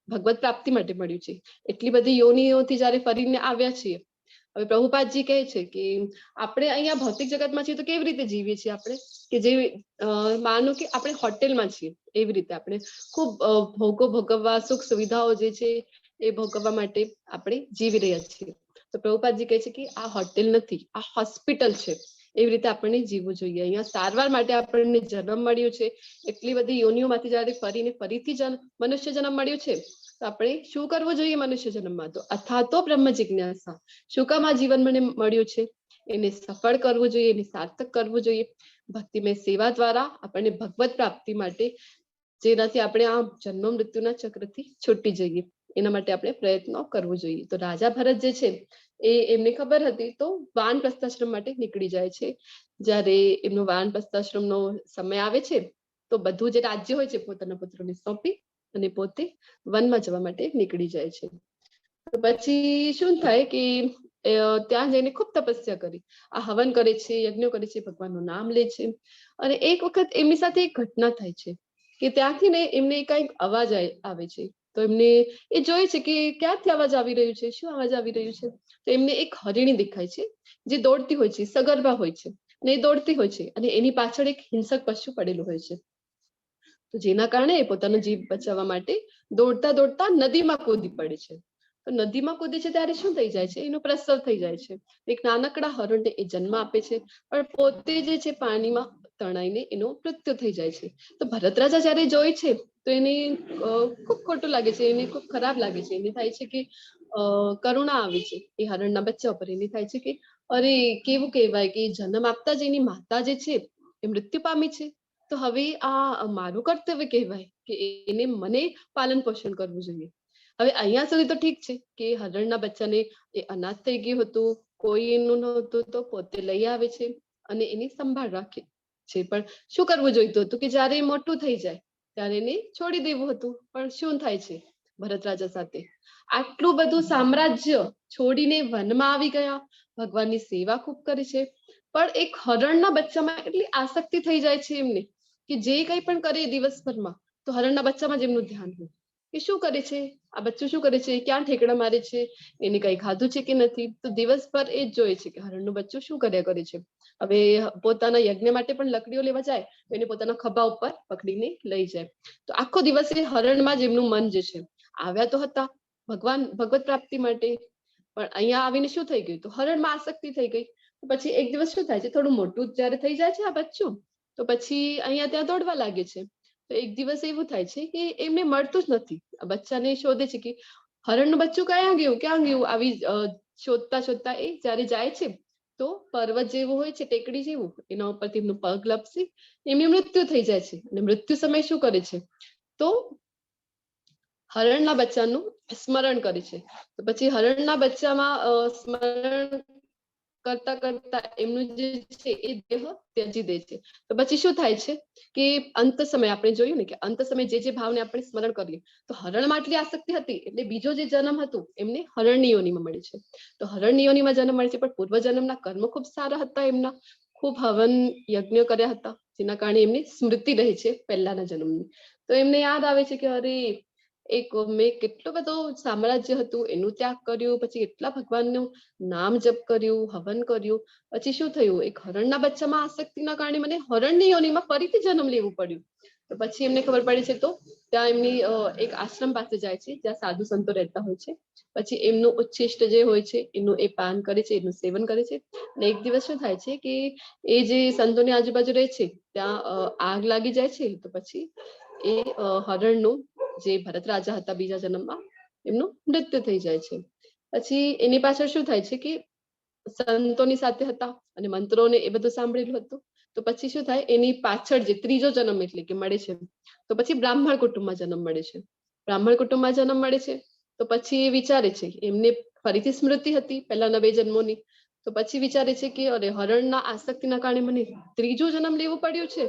ભગવત પ્રાપ્તિ માટે મળ્યું છે. એટલી બધી યોનિઓથી જયારે ફરીને આવ્યા છીએ. હવે પ્રભુપાદજી કહે છે કે આપણે અહીંયા ભૌતિક જગતમાં છીએ તો કેવી રીતે જીવીએ છીએ આપણે, કે જે માનો કે આપણે હોટેલમાં છીએ એવી રીતે આપણે ખૂબ ભોગો ભોગવવા, સુખ સુવિધાઓ જે છે એ ભોગવવા માટે આપણે જીવી રહ્યા છીએ. તો પ્રભુપાદજી કહે છે કે આ હોટેલ નથી, આ હોસ્પિટલ છે. એવી રીતે આપણને જીવવું જોઈએ. અહીંયા સારવાર માટે આપણને જન્મ મળ્યો છે. એટલી બધી યોનિઓમાંથી જયારે ફરીને ફરીથી મનુષ્ય જન્મ મળ્યો છે, તો આપણે શું કરવું જોઈએ મનુષ્ય જન્મમાં, તો અથાતો બ્રહ્મ જિજ્ઞાસા, શું કામ આ જીવન મને મળ્યું છે એને સફળ કરવું જોઈએ, એને સાર્થક કરવું જોઈએ. ભક્તિમય સેવા દ્વારા આપણને ભગવત પ્રાપ્તિ માટે, જેનાથી આપણે આ જન્મ મૃત્યુના ચક્રથી છૂટી જઈએ, એના માટે આપણે પ્રયત્નો કરવો જોઈએ. તો રાજા ભરત જે છે એમને ખબર હતી, તો વાનપ્રસ્થાશ્રમ માટે નીકળી જાય છે. જયારે એમનો વાનપ્રસ્થાશ્રમનો સમય આવે છે તો બધું જે રાજ્ય હોય છે પોતાના પુત્રોને સોંપી અને પોતે વનમાં જવા માટે નીકળી જાય છે. તો પછી શું થાય કે ત્યાં જઈને ખૂબ તપસ્યા કરી, આ હવન કરે છે, યજ્ઞ કરે છે, ભગવાનનું નામ લે છે. અને એક વખત એમની સાથે એક ઘટના થાય છે કે ત્યાંથી ને એમને કઈક અવાજ આવે છે. તો એમને એ જોયે છે કે ક્યાંથી અવાજ આવી રહ્યું છે, શું અવાજ આવી રહ્યું છે. તો એમને એક હરિણી દેખાય છે જે દોડતી હોય છે, સગર્ભા હોય છે ને એ દોડતી હોય છે, અને એની પાછળ એક હિંસક પશુ પડેલું હોય છે. તો જેના કારણે એ પોતાનો જીવ બચાવવા માટે દોડતા દોડતા નદીમાં કૂદી પડે છે. તો નદીમાં કૂદે છે ત્યારે શું થઈ જાય છે, એનો પ્રસવ થઈ જાય છે. એક નાનકડા હરણને એ જન્મ આપે છે, પણ પોતે જે છે પાણીમાં તણાઈને એનો મૃત્યુ થઈ જાય છે. તો ભરત રાજા જયારે જોઈ છે તો એને ખૂબ ખોટું લાગે છે, એને ખૂબ ખરાબ લાગે છે. એને થાય છે કે કરુણા આવે છે એ હરણના બચ્ચા ઉપર. એને થાય છે કે અરે કેવું કહેવાય કે જન્મ આપતા જ એની માતા જે છે એ મૃત્યુ પામી છે, તો હવે આ મારું કર્તવ્ય કહેવાય કે એને મને પાલન પોષણ કરવું જોઈએ. હવે અહીંયા સુધી તો ઠીક છે કે હરણના બચ્ચાને એ અનાથ થઈ ગયું હતું, કોઈ એનું નહોતું, તો પોતે લઈ આવે છે અને એની સંભાળ રાખે છે. પણ શું કરવું જોઈતું હતું કે જયારે મોટું થઈ જાય ત્યારે એને છોડી દેવું હતું. પણ શું થાય છે ભરત રાજા સાથે, આટલું બધું સામ્રાજ્ય છોડીને વનમાં આવી ગયા, ભગવાનની સેવા ખૂબ કરે છે, પણ એક હરણના બચ્ચામાં એટલી આસક્તિ થઈ જાય છે એમને કે જે કંઈ પણ કરે દિવસભરમાં તો હરણના બચ્ચામાં જ એમનું ધ્યાન હોય કે શું કરે છે આ બચ્ચું, શું કરે છે, ક્યાં ઠેકડા મારે છે, એને કઈ ખાધું છે કે નથી. તો દિવસભર એ જ જોઈએ છે કે હરણનું બચ્ચું શું કર્યા કરે છે. હવે પોતાના યજ્ઞ માટે પણ લકડીઓ લેવા જાય તો એને પોતાના ખભા ઉપર પકડીને લઈ જાય. તો આખો દિવસ એ હરણમાં જ એમનું મન જે છે. આવ્યા તો હતા ભગવત પ્રાપ્તિ માટે, પણ અહીંયા આવીને શું થઈ ગયું, તો હરણમાં આસક્તિ થઈ ગઈ. પછી એક દિવસ શું થાય છે, થોડું મોટું જયારે થઈ જાય છે આ બચ્ચું, તો પછી અહીંયા ત્યાં દોડવા લાગે છે. તો એક દિવસ એવું થાય છે કે એમને મળતું જ નથી. આ બચ્ચાને શોધે છે કે હરણનું બચ્ચું ક્યાં ગયું આવી શોધતા શોધતા એ જયારે જાય છે તો પર્વત જેવું હોય છે, ટેકડી જેવું, એના ઉપરથી એમનું પગ લપસી એમનું મૃત્યુ થઈ જાય છે. અને મૃત્યુ સમય શું કરે છે, તો હરણના બચ્ચાનું સ્મરણ કરે છે. તો પછી હરણના બચ્ચામાં સ્મરણ કરતા કરતા એમનું જે છે એ દેહ ત્યજી દે છે. તો પછી શું થાય છે કે અંત સમય આપણે જોયું ને કે અંત સમય જે ભાવને આપણે સ્મરણ કરીએ, તો હરણમાં આટલી આસક્તિ હતી એટલે બીજો જે જન્મ હતું એમને હરણની યોનિમાં મળે છે. તો હરણની યોનિમાં જન્મ મળે છે, પણ પૂર્વ જન્મના કર્મ ખૂબ સારા હતા, એમના ખૂબ હવન યજ્ઞ કર્યા હતા, જેના કારણે એમની સ્મૃતિ રહે છે પહેલાના જન્મની. તો એમને યાદ આવે છે કે અરે મેં કેટલો બધો સામ્રાજ્ય હતું એનું ત્યાગ કર્યું, પછી એટલા ભગવાનનું નામ જપ કર્યું, હવન કર્યું, પછી શું થયું, એક હરણના બચ્ચામાં આસક્તિના કારણે મને હરણની યોનિમાં ફરીથી જન્મ લેવું પડ્યું. તો પછી એમને ખબર પડે છે, તો ત્યાં એમની એક આશ્રમ પાસે જાય છે જ્યાં સાધુ સંતો રહેતા હોય છે. પછી એમનું ઉચ્છિષ્ટ જે હોય છે એનું એ પાન કરે છે, એનું સેવન કરે છે. અને એક દિવસ શું થાય છે કે એ જે સંતોની આજુબાજુ રહે છે ત્યાં આગ લાગી જાય છે. તો પછી એ હરણનું જે ભરત રાજા હતા બીજા જન્મમાં એમનું મૃત્યુ થઈ જાય છે. પછી એની પાછળ શું થાય છે કે સંતોની સાથે હતા અને મંત્રોને એ બધું સાંભળેલું હતું. તો પછી શું થાય, એની પાછળ જે ત્રીજો જન્મ એટલે કે મળે છે, તો પછી બ્રાહ્મણ કુટુંબમાં જન્મ મળે છે. બ્રાહ્મણ કુટુંબમાં જન્મ મળે છે તો પછી એ વિચારે છે, એમને ફરીથી સ્મૃતિ હતી પહેલાના 2 જન્મોની. તો પછી વિચારે છે કે અરે હરણના આસક્તિના કારણે મને ત્રીજો જન્મ લેવો પડ્યો છે.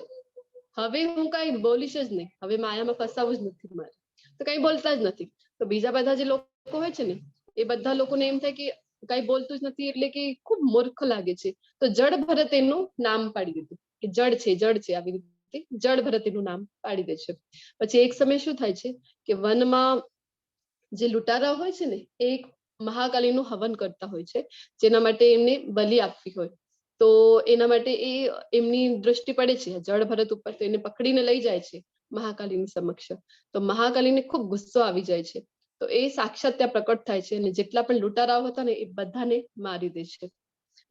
હવે હું કઈ બોલીશ જ નહીં, હવે માયામાં ફસાવું જ નથી મારે. તો કઈ બોલતા જ નથી. તો બીજા બધા જે લોકો હોય છે ને એ બધા લોકોને એમ થાય કે કઈ બોલતું જ નથી એટલે કે ખૂબ મૂર્ખ લાગે છે. તો જડ ભરત એનું નામ પાડી દીધું કે જડ છે આવી રીતે જડ ભરત એનું નામ પાડી દે છે. પછી એક સમય શું થાય છે કે વનમાં જે લૂંટારા હોય છે ને એ એક મહાકાલીનું હવન કરતા હોય છે, જેના માટે એમને બલિ આપવી હોય. તો એના માટે એ એમની દ્રષ્ટિ પડે છે જળ ભરત ઉપર, તો એને પકડીને લઈ જાય છે મહાકાલીની સમક્ષ. તો મહાકાલીને ખૂબ ગુસ્સો આવી જાય છે. તો એ સાક્ષાત ત્યાં પ્રકટ થાય છે અને જેટલા પણ લૂંટારાઓ હતા ને એ બધાને મારી દે છે.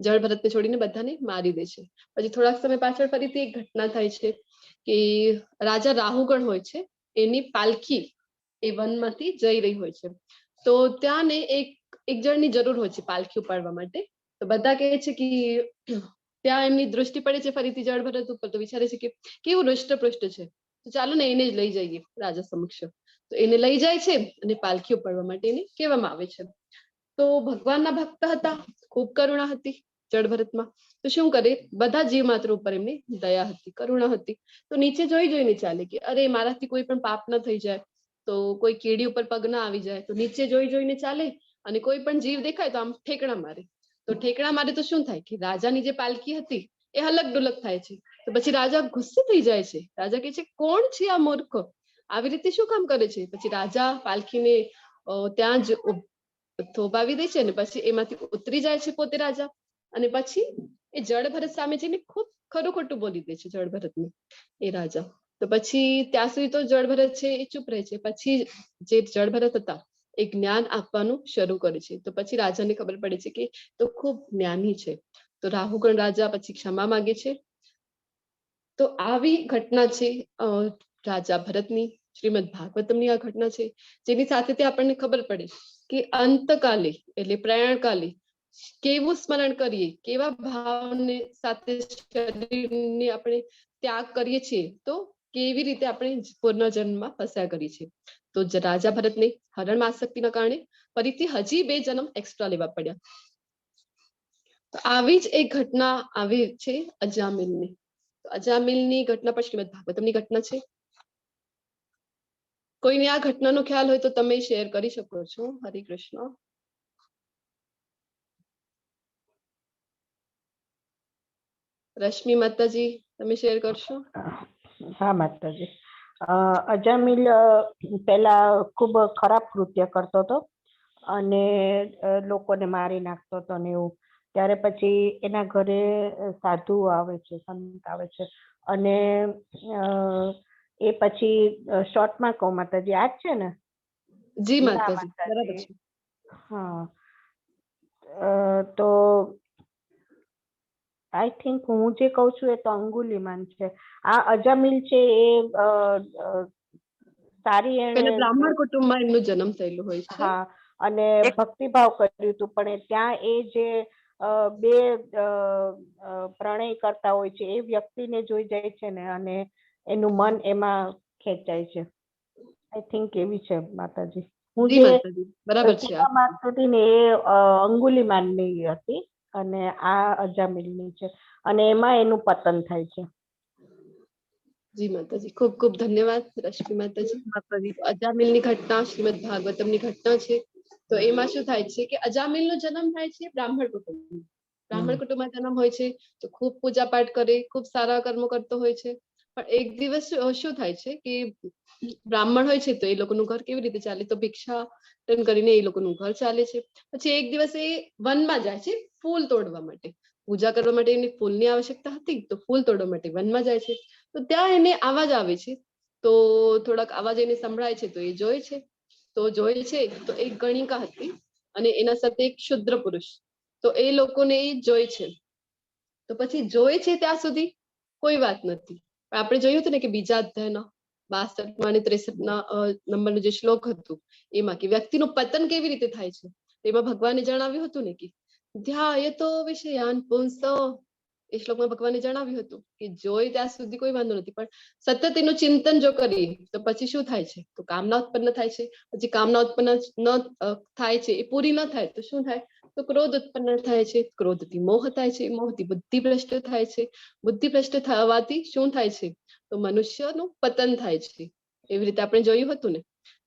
જળ ભરતને છોડીને બધાને મારી દે છે. પછી થોડાક સમય પાછળ ફરીથી એક ઘટના થાય છે કે રાજા રાહુગણ હોય છે એની પાલખી એ વનમાંથી જઈ રહી હોય છે. તો ત્યાં ને એક જણની જરૂર હોય છે પાલખી ઉપાડવા માટે. તો બધા કહે છે કે ત્યાં એમની દૃષ્ટિ પડે છે ફરીથી જળ ભરત ઉપર. તો વિચારે છે કે કેવું હૃષ્ટપૃષ્ટ છે, તો ચાલો ને એને જ લઈ જઈએ રાજા સમક્ષ. તો એને લઈ જાય છે અને પાલખી ઉપાડવા માટે એને કહેવામાં આવે છે. તો ભગવાનના ભક્ત હતા, ખૂબ કરુણા હતી જળ ભરતમાં. તો શું કરે, બધા જીવ માત્ર ઉપર એમની દયા હતી, કરુણા હતી. તો નીચે જોઈને ચાલે કે અરે મારાથી કોઈ પણ પાપ ન થઈ જાય, તો કોઈ કેડી ઉપર પગ ના આવી જાય. તો નીચે જોઈને ચાલે અને કોઈ પણ જીવ દેખાય તો આમ ઠેકડા મારે. તો ઠેકડા મારે તો શું થાય કે રાજાની જે પાલકી હતી એ હલક ડુલક થાય છે. તો પછી રાજા ગુસ્સે થઈ જાય છે. રાજા કહે છે કોણ છે આ મૂર્ખ, આવી રીતે શું કામ કરે છે. પછી રાજા પાલખીને ત્યાં જ થોભાવી દે છે અને પછી એમાંથી ઉતરી જાય છે પોતે રાજા. અને પછી એ જળ ભરત સામે જઈને ખૂબ ખરું ખોટું બોલી દે છે જળ ભરતને એ રાજા. તો પછી ત્યાં સુધી તો જળ ભરત છે એ ચૂપ રહે છે. પછી જે જળ ભરત હતા એ જ્ઞાન આપવાનું શરૂ કરે છે. તો પછી રાજાને ખબર પડે છે કે તો ખૂબ જ્ઞાની છે. તો રાહુગણ રાજા પછી ક્ષમા માંગે છે. તો આવી ઘટના છે રાજા ભરતની, શ્રીમદ ભાગવતમની આ ઘટના છે, જેની સાથે આપણને ખબર પડે કે અંતકાલે એટલે પ્રયાણકાલે કેવું સ્મરણ કરીએ, કેવા ભાવને સાથે શરીરને આપણે ત્યાગ કરીએ છીએ, તો કેવી રીતે આપણે પુનર્જન્મમાં ફસ્યા કરીએ છીએ. તો રાજા ભરતને હરણ આસક્તિના કારણે ફરીથી હજી 2 જન્મ એક્સ્ટ્રા લેવા પડ્યા. તો આવી જ એક ઘટના આવી છે અજામિલની. અજામિલની ઘટના પણ શ્રીમદ ભાગવતમની ઘટના છે. કોઈને આ ઘટનાનો ખ્યાલ હોય તો તમે શેર કરી શકો છો. હરે કૃષ્ણ. રશ્મિ માતાજી તમે શેર કરશો? હા માતાજી. અજામિલ પેલા ખૂબ ખરાબ કૃત્ય કરતો હતો અને લોકોને મારી નાખતો હતો ને એવું. ત્યારે પછી એના ઘરે સાધુ આવે છે, સંત આવે છે અને એ પછી શોર્ટમાં કહું માતાજી આ જ છે ને? જી ના માતાજી, બરાબર માતાજી. છે. હા તો આઈ થિંક હું જે કહું છું એ તો અંગુલીમાન છે. આ અજામિલ છે એ સારી પેલા એને બ્રાહ્મણ કુટુંબમાં એમનો જન્મ થયેલો હોય છે. હા અને ભક્તિભાવ કર્યું હતું, પણ ત્યાં એ જે 2 પ્રણય કરતા હોય છે એ વ્યક્તિને જોઈ જાય છે ને અને એનું મન એમાં ખેંચાય છે. આઈ થિંક એવી છે માતાજી. હું જી જે માતાજી, બરાબર છે. ટીકા માંગતી હતી ને એ અંગુલીમાનની હતી અને આ અજામિલની છે અને એમાં એનું પતન થાય છે. જી માતાજી, ખૂબ ખૂબ ધન્યવાદ રશ્મિ માતાજી. માતાજી. અજામિલની ઘટના શ્રીમદ ભાગવતમની ઘટના છે. તો એમાં શું થાય છે કે અજામિલનો જન્મ થાય છે બ્રાહ્મણ કુટુંબમાં. બ્રાહ્મણ કુટુંબમાં જન્મ હોય છે તો ખૂબ પૂજા પાઠ કરે, ખૂબ સારા કર્મો કરતો હોય છે. પણ એક દિવસ શું થાય છે કે બ્રાહ્મણ હોય છે તો એ લોકોનું ઘર કેવી રીતે ચાલે, તો ભિક્ષા કરીને એ લોકોનું ઘર ચાલે છે. પછી એક દિવસ એ વનમાં જાય છે ફૂલ તોડવા માટે. પૂજા કરવા માટે એને ફૂલની આવશ્યકતા હતી તો ફૂલ તોડવા માટે વનમાં જાય છે. તો ત્યાં એને અવાજ આવે છે. તો થોડાક અવાજ એને સંભળાય છે તો એ જોય છે. તો જોય છે તો એક ગણિકા હતી અને એના સાથે એક શુદ્ર પુરુષ. તો એ લોકોને એ જોય છે. તો પછી જોય છે ત્યાં સુધી કોઈ વાત નથી. પણ આપણે જોયું હતું ને કે બીજા અધ્યાયના 62 અને 63 નંબરનું જે શ્લોક હતું એમાં કે વ્યક્તિનું પતન કેવી રીતે થાય છે, એમાં ભગવાને જણાવ્યું હતું ને કે ધ્યાયતો વિષયાન પુંસો એ શ્લોકમાં ભગવાને જણાવ્યું હતું કે જોઈ ત્યાં સુધી કોઈ વાંધો નથી, પણ સતત એનું ચિંતન જો કરીએ તો પછી શું થાય છે, તો કામના ઉત્પન્ન થાય છે. પછી કામના ઉત્પન્ન થાય છે, એ પૂરી ન થાય તો શું થાય, તો ક્રોધ ઉત્પન્ન થાય છે. ક્રોધથી મોહ થાય છે, મોહથી બુદ્ધિ ભ્રષ્ટ થાય છે. બુદ્ધિ ભ્રષ્ટ થવાથી શું થાય છે, તો મનુષ્યનું પતન થાય છે. એવી રીતે આપણે જોયું હતું ને.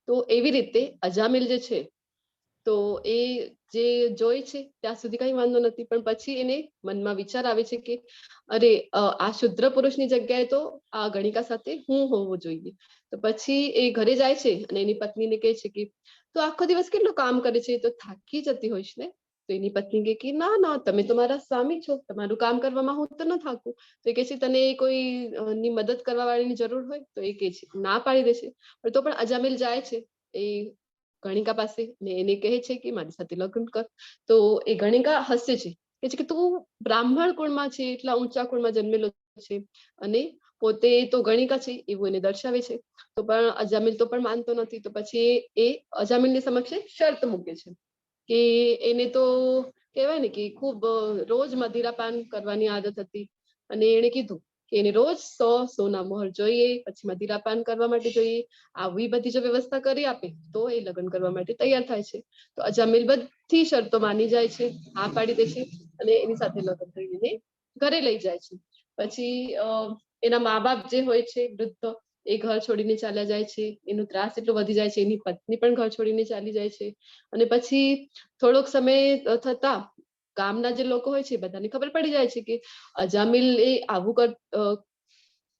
તો એવી રીતે અજામિલ જે છે, તો એ જે જોઈ છે ત્યાં સુધી કઈ વાંધો નથી, પણ પછી એને મનમાં વિચાર આવે છે કે અરે આ શુદ્ર પુરુષની જગ્યાએ તો આ ગણિકા સાથે હું હોવું જોઈએ. તો પછી એ ઘરે જાય છે અને એની પત્નીને કહે છે કે તો આખો દિવસ કેટલું કામ કરે છે, તો થાકી જતી હોઈશ ને. તો એની પત્ની કહે કે ના ના, તમે તો મારા સ્વામી છો, તમારું કામ કરવામાં હું તો ન થાકું. તો એ કહે છે તને કોઈ ની મદદ કરવા વાળીની જરૂર હોય, તો એ કહે છે ના પાડી દે છે. પણ તો પણ અજામિલ જાય છે એ ગણિકા પાસે ને એને કહે છે કે મારી સાથે લગ્ન કર. તો એ ગણિકા હસે છે, કે છે કે તું બ્રાહ્મણ કુળમાં છે, એટલા ઊંચા કુળમાં જન્મેલો છે, અને પોતે તો ગણિકા છે એવું એને દર્શાવે છે. તો પણ અજામિલ તો પણ માનતો નથી. તો પછી એ અજામિલની સમક્ષ શરત મૂકે છે કે એને તો કહેવાય ને કે ખૂબ રોજ મદિરાપાન કરવાની આદત હતી, અને એને કીધું કે એને રોજ 100 સોના મોહર જોઈએ, પછી મદિરાપાન કરવા માટે જોઈએ. આવી બધી જો વ્યવસ્થા કરી આપે તો એ લગ્ન કરવા માટે તૈયાર થાય છે. તો અજામિલ બધી શરતો માની જાય છે, હા પાડી દે છે, અને એની સાથે લગ્ન કરીને ઘરે લઈ જાય છે. પછી એના મા બાપ જે હોય છે વૃદ્ધ, એ ઘર છોડીને ચાલ્યા જાય છે. એનો ત્રાસ એટલો વધી જાય છે, એની પત્ની પણ ઘર છોડીને ચાલી જાય છે. અને પછી થોડોક સમય થતા ગામના જે લોકો હોય છે બધાને ખબર પડી જાય છે કે અજામિલ એ આવું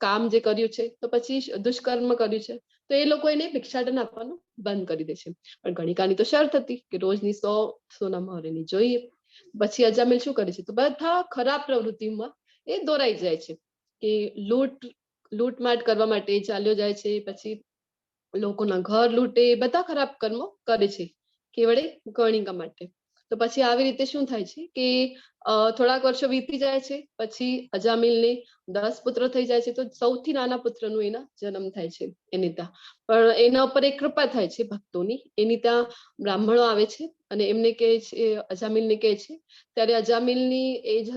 કામ જે કર્યું છે, તો પછી દુષ્કર્મ કર્યું છે. તો એ લોકો એને ભિક્ષાટન આપવાનું બંધ કરી દે છે. પણ ગણિકાની તો શરત હતી કે રોજની 100 સોના મોહર એની જોઈએ. પછી અજામિલ શું કરે છે, તો બધા ખરાબ પ્રવૃત્તિમાં એ દોરાઈ જાય છે કે લૂંટમાટ કરવા માટે ચાલ્યો જાય છે. પછી લોકોના ઘર લૂંટે, બધા ખરાબ કર્મો કરે છે કેવળે ગણિકા માટે. તો પછી આવી રીતે શું થાય છે કે થોડાક વર્ષો વીતી જાય છે. પછી અજામિલને 10 પુત્ર થઈ જાય છે. તો સૌથી નાના પુત્રનો એના જન્મ થાય છે એની ત્યાં. પણ એના ઉપર એક કૃપા થાય છે ભક્તોની. એની ત્યાં બ્રાહ્મણો આવે છે અને એમને કહે છે, અજામિલને કહે છે, ત્યારે અજામિલની એજ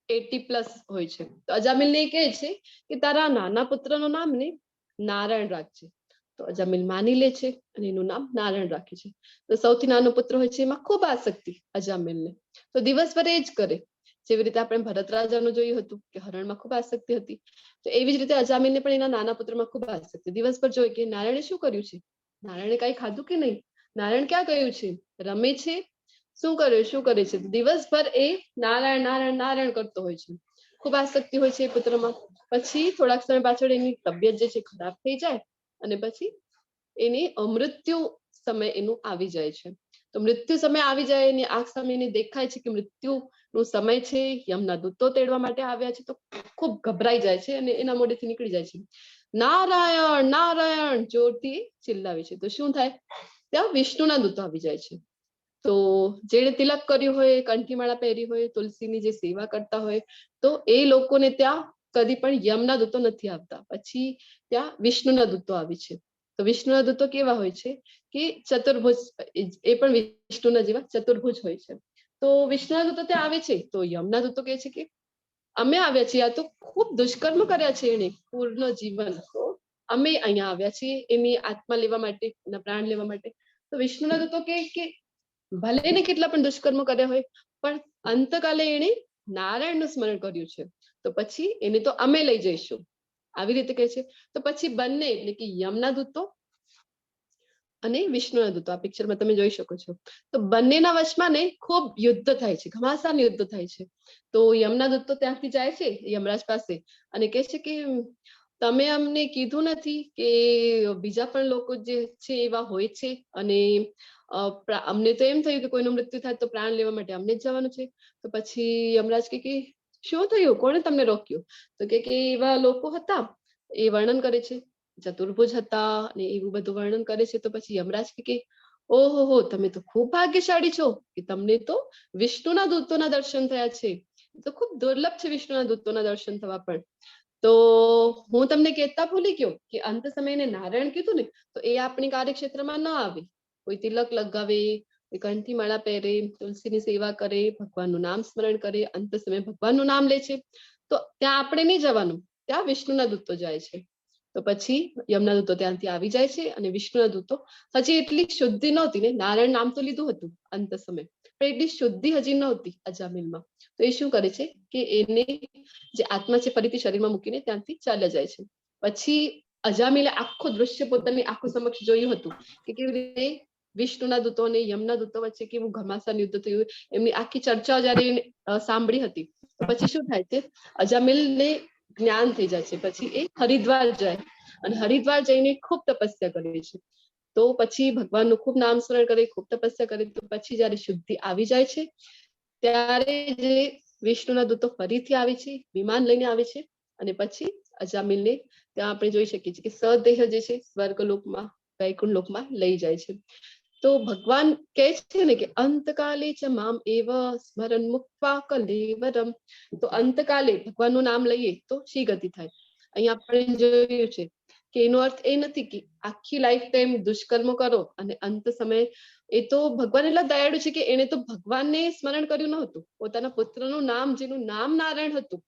80+ હોય છે. તો અજામિલને એ કહે છે કે તારા નાના પુત્રનું નામ ને નારાયણ રાખજે. તો અજામિલ માની લે છે અને એનું નામ નારાયણ રાખે છે. તો સૌથી નાનો પુત્ર હોય છે, એમાં ખૂબ આસક્તિ અજામિલને. તો દિવસભર એ જ કરે, જેવી રીતે આપણે ભરત રાજાનું જોયું હતું કે હરણમાં ખૂબ આસક્તિ હતી. તો એવી જ રીતે અજામિલને પણ એના નાના પુત્રમાં ખૂબ આસક્તિ. દિવસભર જોઈ કે નારાયણે શું કર્યું છે, નારાયણે કઈ ખાધું કે નહીં, નારાયણ ક્યાં ગયું છે, રમે છે, શું કરે છે. દિવસભર એ નારાયણ નારાયણ નારાયણ કરતો હોય છે. ખૂબ આસક્તિ હોય છે એ પુત્રમાં. પછી થોડાક સમય પાછળ એની તબિયત જે છે ખરાબ થઈ જાય, અને પછી એની મૃત્યુ સમય એનું આવી જાય છે. તો મૃત્યુ સમય આવી જાય, એની આંખ સામે એને દેખાય છે કે મૃત્યુ નો સમય છે, યમના દૂતો તેડવા માટે આવ્યા છે. તો ખૂબ ગભરાઈ જાય છે અને એના મોઢેથી નીકળી જાય છે નારાયણ નારાયણ, જોરથી ચિલ્લાવે છે. તો શું થાય, ત્યાં વિષ્ણુના દૂતો આવી જાય છે. તો જેણે તિલક કર્યું હોય, કંઠીમાળા પહેરી હોય, તુલસીની જે સેવા કરતા હોય, તો એ લોકોને ત્યાં કદી પણ યમના દૂતો નથી આવતા. પછી ત્યાં વિષ્ણુના દૂતો આવી છે. તો વિષ્ણુના દૂતો કેવા હોય છે કે ચતુર્ભુજ, એ પણ વિષ્ણુના જેવા ચતુર્ભુજ હોય છે. તો વિષ્ણુના દૂતો ત્યાં આવે છે. તો યમના દૂતો કહે છે કે અમે આવ્યા છીએ, આ તો ખૂબ દુષ્કર્મ કર્યા છે એને પૂર્ણ જીવન, તો અમે અહીંયા આવ્યા છીએ એની આત્મા લેવા માટે, એના પ્રાણ લેવા માટે. તો વિષ્ણુના દૂતો કે ભલે એને કેટલા પણ દુષ્કર્મ કર્યા હોય, પણ અંતકાલે એને નારાયણનું સ્મરણ કર્યું છે, તો પછી એને તો અમે લઈ જઈશું, આવી રીતે કહે છે. તો પછી બંને એટલે કે યમના દૂતો અને વિષ્ણુના દૂતો, આ પિક્ચરમાં તમે જોઈ શકો છો, તો બંનેના વશમાં ને ખૂબ યુદ્ધ થાય છે, ઘમાસાન યુદ્ધ થાય છે. તો યમના દૂતો ત્યાંથી જાય છે યમરાજ પાસે અને કહે છે કે તમે અમને કીધું નથી કે બીજા પણ લોકો જે છે એવા હોય છે, અને અમને તો એમ થયું કે કોઈનું મૃત્યુ થાય તો પ્રાણ લેવા માટે અમને જ જવાનું છે. તો પછી યમરાજ કે શું થયું, કોણે તમને રોક્યું? તો કે એવા લોકો હતા, એ વર્ણન કરે છે, ચતુર્ભુજ હતા અને એવું બધું વર્ણન કરે છે. તો પછી યમરાજ કે ઓહો, તમે તો ખૂબ ભાગ્યશાળી છો કે તમને તો વિષ્ણુના દૂતોના દર્શન થયા છે. તો ખૂબ દુર્લભ છે વિષ્ણુના દૂતોના દર્શન થવા પણ. તો હું તમને કહેતા ભૂલી ગયો કે અંત સમયે નારાયણ કીધું ને, તો એ આપણી કાર્યક્ષેત્રમાં ન આવે. કોઈ તિલક લગાવે, એ કંઠી માળા પહેરે, તુલસીની સેવા કરે, ભગવાનનું નામ સ્મરણ કરે, અંત સમયે ભગવાનનું નામ લે છે. તો ત્યાં આપણે નહીં જવાનું, ત્યાં વિષ્ણુના દૂતો જાય છે. તો પછી યમના દૂતો ત્યાંથી આવી જાય છે અને વિષ્ણુના દૂતો, હજી એટલી શુદ્ધિ નહોતી ને, નારાયણ નામ તો લીધું હતું અંત સમય, પણ એટલી શુદ્ધિ હજી નહોતી અજામિલમાં. તો એ શું કરે છે કે એને જે આત્મા છે ફરીથી શરીરમાં મૂકીને ત્યાંથી ચાલ્યા જાય છે. પછી અજામિલે આખું દૃશ્ય પોતાની આંખો સમક્ષ જોયું હતું કે કેવી રીતે વિષ્ણુના દૂતો અને યમના દૂતો વચ્ચે કેવું ઘમાસાન યુદ્ધ થયું. એમની આખી ચર્ચાઓ જયારે એને સાંભળી હતી, તો પછી શું થાય છે, અજામિલને જ્ઞાન થઈ જાય છે. પછી એ હરિદ્વાર જાય અને હરિદ્વાર જઈને ખૂબ તપસ્યા કરે છે. તો પછી ભગવાનનું ખૂબ નામ સ્મરણ કરે, ખૂબ તપસ્યા કરે. તો પછી જયારે શુદ્ધિ આવી જાય છે, ત્યારે જે વિષ્ણુના દૂતો ફરીથી આવે છે, વિમાન લઈને આવે છે અને પછી અજામિલને ત્યાં આપણે જોઈ શકીએ છીએ કે સદેહ જે છે સ્વર્ગલોકમાં, વૈકુંઠ લોકમાં લઈ જાય છે. તો ભગવાન કહે છે ને કે અંતકાલે ચ મામ એવ સ્મરણ મુક્ત્વા કલેવરમ. તો અંતકાલે ભગવાનનું નામ લઈએ તો શી ગતિ થાય. અહીંયા આપણે જોયું છે કે એનો અર્થ એ નથી કે આખી લાઈફ ટાઈમ દુષ્કર્મો કરો અને અંત સમયે, એ તો ભગવાન એટલા દયાળુ છે કે એને તો ભગવાનને સ્મરણ કર્યું ન હતું, પોતાના પુત્રનું નામ, જેનું નામ નારાયણ હતું,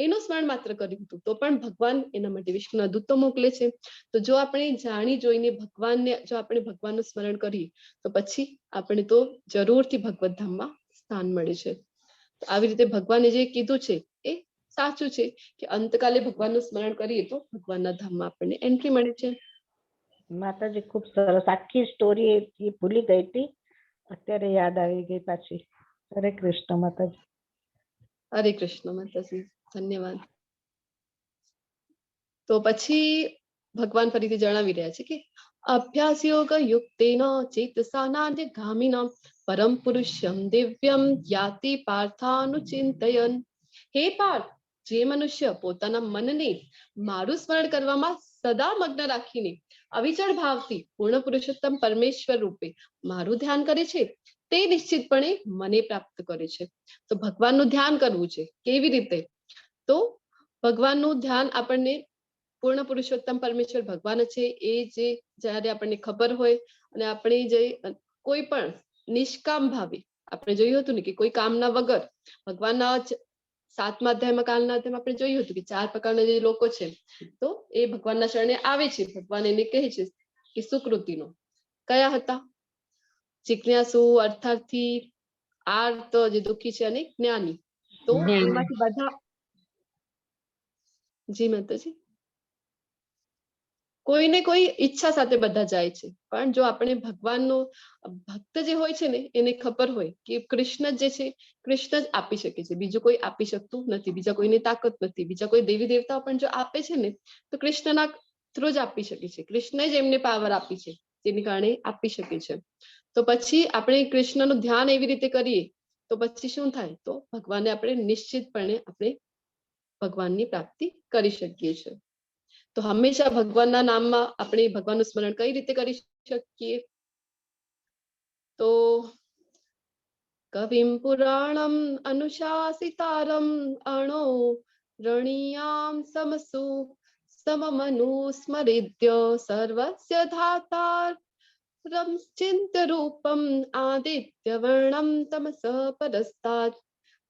એનું સ્મરણ માત્ર કર્યું હતું, તો પણ ભગવાન એના માટે વિષ્ણુના દૂતો મોકલે છે. તો જો આપણે જાણી જોઈને ભગવાનને, જો આપણે ભગવાનનું સ્મરણ કરીએ તો પછી આપણે તો જરૂરથી ભગવત ધામમાં સ્થાન મળે છે. આવી રીતે ભગવાને જે કીધું છે એ સાચું છે કે અંતકાલે ભગવાનનું સ્મરણ કરીએ તો ભગવાનના ધામમાં આપણને એન્ટ્રી મળે છે. માતાજી ખૂબ સરસ, આખી સ્ટોરી એ ભૂલી ગઈ હતી, અત્યારે યાદ આવી ગઈ પાછી. હરે કૃષ્ણ માતાજી. હરે કૃષ્ણ માતાજી, ધન્યવાદ. તો પછી ભગવાન ફરીથી જણાવી રહ્યા છે કે અભ્યાસ યોગ યુક્તેન ચેતસા નાદ્યગામિના પરમ પુરુષમ દિવ્યમ યાતિ પાર્થાનુચિંતયન. હે પાર્થ, જે મનુષ્ય પોતાના મનને મારું સ્મરણ કરવામાં સદા મગ્ન રાખીને અવિચળ ભાવથી પૂર્ણ પુરુષોત્તમ પરમેશ્વર રૂપે મારું ધ્યાન કરે છે, તે નિશ્ચિતપણે મને પ્રાપ્ત કરે છે. તો ભગવાનનું ધ્યાન કરવું છે. કેવી રીતે? તો ભગવાનનું ધ્યાન આપણને, પૂર્ણ પુરુષોત્તમ પરમેશ્વર ભગવાન છે, એ જે જયારે આપણને ખબર હોય અને આપણે જે કોઈ પણ નિષ્કામ ભાવે, આપણે જોયું હતું ને કે કોઈ કામના વગર ભગવાનના 7મા અધ્યાયમાં, કાલના અધ્યાયમાં આપણે જોયું હતું કે 4 પ્રકારના જે લોકો છે, તો એ ભગવાનના શરણે આવે છે. ભગવાન એને કહે છે કે સુકૃતિનો કયા હતા? જિજ્ઞાસુ, અર્થાર્થી, આર્ત જે દુઃખી છે, અને જ્ઞાની. તો જ્ઞાની. એમાંથી બધા, જી માતાજી, કોઈને કોઈ ઈચ્છા સાથે બધા જાય છે. પણ જો આપણે ભગવાનનો ભક્ત જે હોય છે ને, એને ખબર હોય કે કૃષ્ણ જે છે, કૃષ્ણ જ આપી શકે છે, બીજું કોઈ આપી શકતું નથી, બીજા કોઈની તાકાત નથી. બીજા કોઈ દેવી દેવતાઓ પણ જો આપે છે ને, તો કૃષ્ણના થ્રુ જ આપી શકે છે. કૃષ્ણ જ એમને પાવર આપી છે, જેની કારણે આપી શકે છે. તો પછી આપણે કૃષ્ણનું ધ્યાન એવી રીતે કરીએ તો પછી શું થાય? તો ભગવાનને આપણે નિશ્ચિતપણે આપણે ભગવાનની પ્રાપ્તિ કરી શકીએ છીએ. તો હંમેશા ભગવાનના નામમાં આપણે ભગવાનનું સ્મરણ કઈ રીતે કરી શકીએ? તો કવિમ પુરાણમ અનુશાસિતારમ અણો રણિયામ સમસુ સમમનુ સ્મરિદ્ય સર્વસ્ય ધાતાર રમચિંત રૂપમ આદિત્ય વર્ણમ તમસ પરસ્તાદ.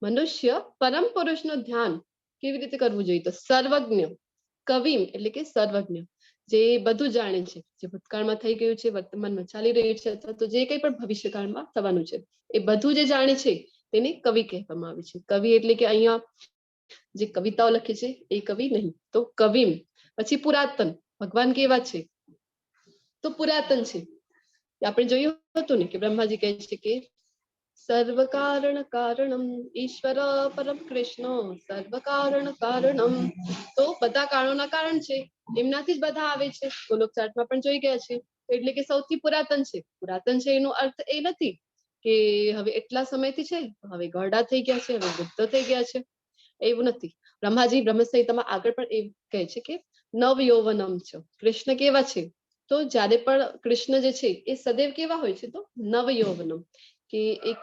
મનુષ્ય પરમ પુરુષનું ધ્યાન કેવી રીતે કરવું જોઈએ? તો સર્વજ્ઞ, કવિમ એટલે કે સર્વજ્ઞ, જે બધું જાણે છે, જે ભૂતકાળમાં થઈ ગયું છે, વર્તમાનમાં ચાલી રહ્યું છે, અથવા તો જે કંઈ પણ ભવિષ્યકાળમાં થવાનું છે, એ બધું જે જાણે છે તેને કવિ કહેવામાં આવે છે. કવિ એટલે કે અહીંયા જે કવિતાઓ લખે છે એ કવિ નહીં, તો કવિમ. પછી પુરાતન, ભગવાન કેવા છે? તો પુરાતન છે. આપણે જોયું હતું ને કે બ્રહ્માજી કહે છે કે સર્વ કારણ કારણમ ઈશ્વર પરમ કૃષ્ણ સર્વ કારણ કારણમ. તો બધા કારણોના કારણ છે, એમનાથી જ બધા આવે છે. ગોલોક ચાર્ટમાં પણ જોઈ ગયા છે. એટલે કે સૌથી પુરાતન છે. પુરાતન છે એનો અર્થ એ નથી કે હવે એટલા સમયથી છે, હવે ગરડા થઈ ગયા છે, હવે વૃદ્ધ થઈ ગયા છે, એવું નથી. બ્રહ્માજી બ્રહ્મ સંહિતામાં આગળ પણ એવું કહે છે કે નવ યૌવનમ છે. કૃષ્ણ કેવા છે? તો જ્યારે પણ કૃષ્ણ જે છે એ સદૈવ કેવા હોય છે? તો નવ યૌવનમ, કે એક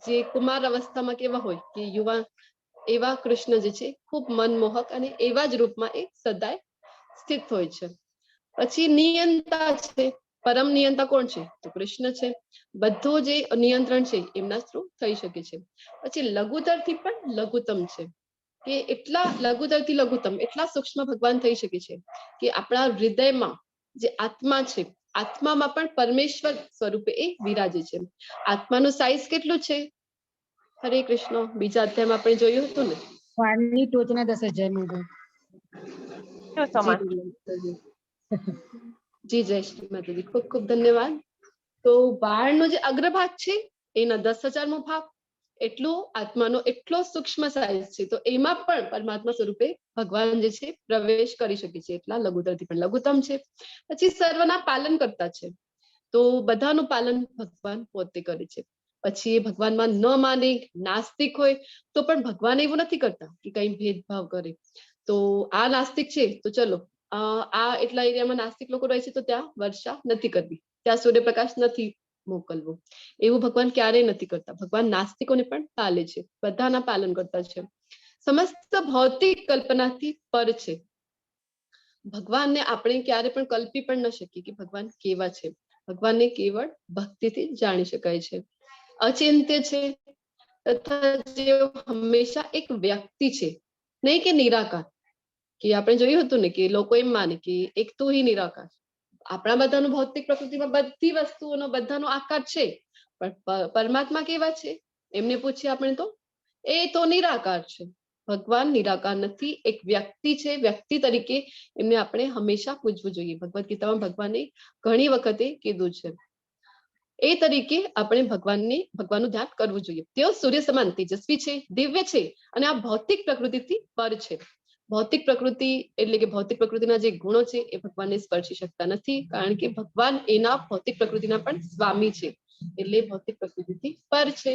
જે કુમાર અવસ્થામાં કેવા હોય કે યુવાન, એવા કૃષ્ણ જે છે ખૂબ મનમોહક અને એવા જ રૂપમાં એ સદાય સ્થિત હોય છે. પછી નિયંતા છે. પરમ નિયંતા કોણ છે? તો કૃષ્ણ છે. બધું જે નિયંત્રણ છે એમના થ્રુ થઈ શકે છે. પછી લઘુતર થી પણ લઘુત્તમ છે કે એટલા લઘુતર થી લઘુત્તમ એટલા સૂક્ષ્મ ભગવાન થઈ શકે છે કે આપણા હૃદયમાં જે આત્મા છે, આત્મામાં પણ પરમેશ્વર સ્વરૂપે એ વિરાજે છે. આત્માનું સાઈઝ કેટલું છે? હરે કૃષ્ણ, બીજા અધ્યાયમાં આપણે જોયું હતું ને. વાળની ટોચના 10,000 નું ભાવ. શું સમાન? જી જય શ્રી માતાજી, ખૂબ ખૂબ ધન્યવાદ. તો વાળનો જે અગ્રભાગ છે એના 10,000મો ભાગ, એટલો આત્માનો એટલો સૂક્ષ્મ સાઈઝ છે. તો એમાં પણ પરમાત્મા સ્વરૂપે ભગવાન જે છે પ્રવેશ કરી શકે છે. એટલા લઘુતરથી પણ લઘુત્તમ છે. પછી સર્વના પાલન કરતા છે, તો બધાનું પાલન ભગવાન પોતે કરે છે. પછી એ ભગવાનમાં ન માને, નાસ્તિક હોય તો પણ ભગવાન એવું નથી કરતા કે કઈ ભેદભાવ કરે. તો આ નાસ્તિક છે તો ચલો આ એટલા એરિયામાં નાસ્તિક લોકો રહે છે તો ત્યાં વર્ષા નથી કરવી, ત્યાં સૂર્યપ્રકાશ નથી મોકલવો, એવું ભગવાન ક્યારેય નથી કરતા. ભગવાન નાસ્તિકોને પણ પાલે છે, બધાના પાલન કરતા છે. સમસ્ત ભૌતિક કલ્પનાથી પર છે. ભગવાનને આપણે ક્યારે પણ કલ્પી પણ ન શકીએ કે ભગવાન કેવા છે. ભગવાનને કેવળ ભક્તિથી જાણી શકાય છે. અચિંત્ય છે તથા જે હંમેશા એક વ્યક્તિ છે, નહીં કે નિરાકાર. કે આપણે જોયું હતું ને કે લોકો એમ માને કે એક તું હિ નિરાકાર. આપણા બધાનું ભૌતિક પ્રકૃતિમાં બધી વસ્તુઓનો બધાનો આકાર છે, પણ પરમાત્મા કેવા છે એમને પૂછીએ આપણે તો એ તો નિરાકાર છે. ભગવાન નિરાકાર નથી, એક વ્યક્તિ છે. વ્યક્તિ તરીકે એમને આપણે હંમેશા પૂજવું જોઈએ. ભગવદ ગીતામાં ભગવાને ઘણી વખતે કીધું છે. એ તરીકે આપણે ભગવાનનું ધ્યાન કરવું જોઈએ. તેઓ સૂર્ય સમાન તેજસ્વી છે, દિવ્ય છે અને આ ભૌતિક પ્રકૃતિથી પર છે. ભૌતિક પ્રકૃતિ એટલે કે ભૌતિક પ્રકૃતિના જે ગુણો છે એ ભગવાનને સ્પર્શી શકતા નથી, કારણ કે ભગવાન એના ભૌતિક પ્રકૃતિના પણ સ્વામી છે, એટલે ભૌતિક પ્રકૃતિથી પર છે.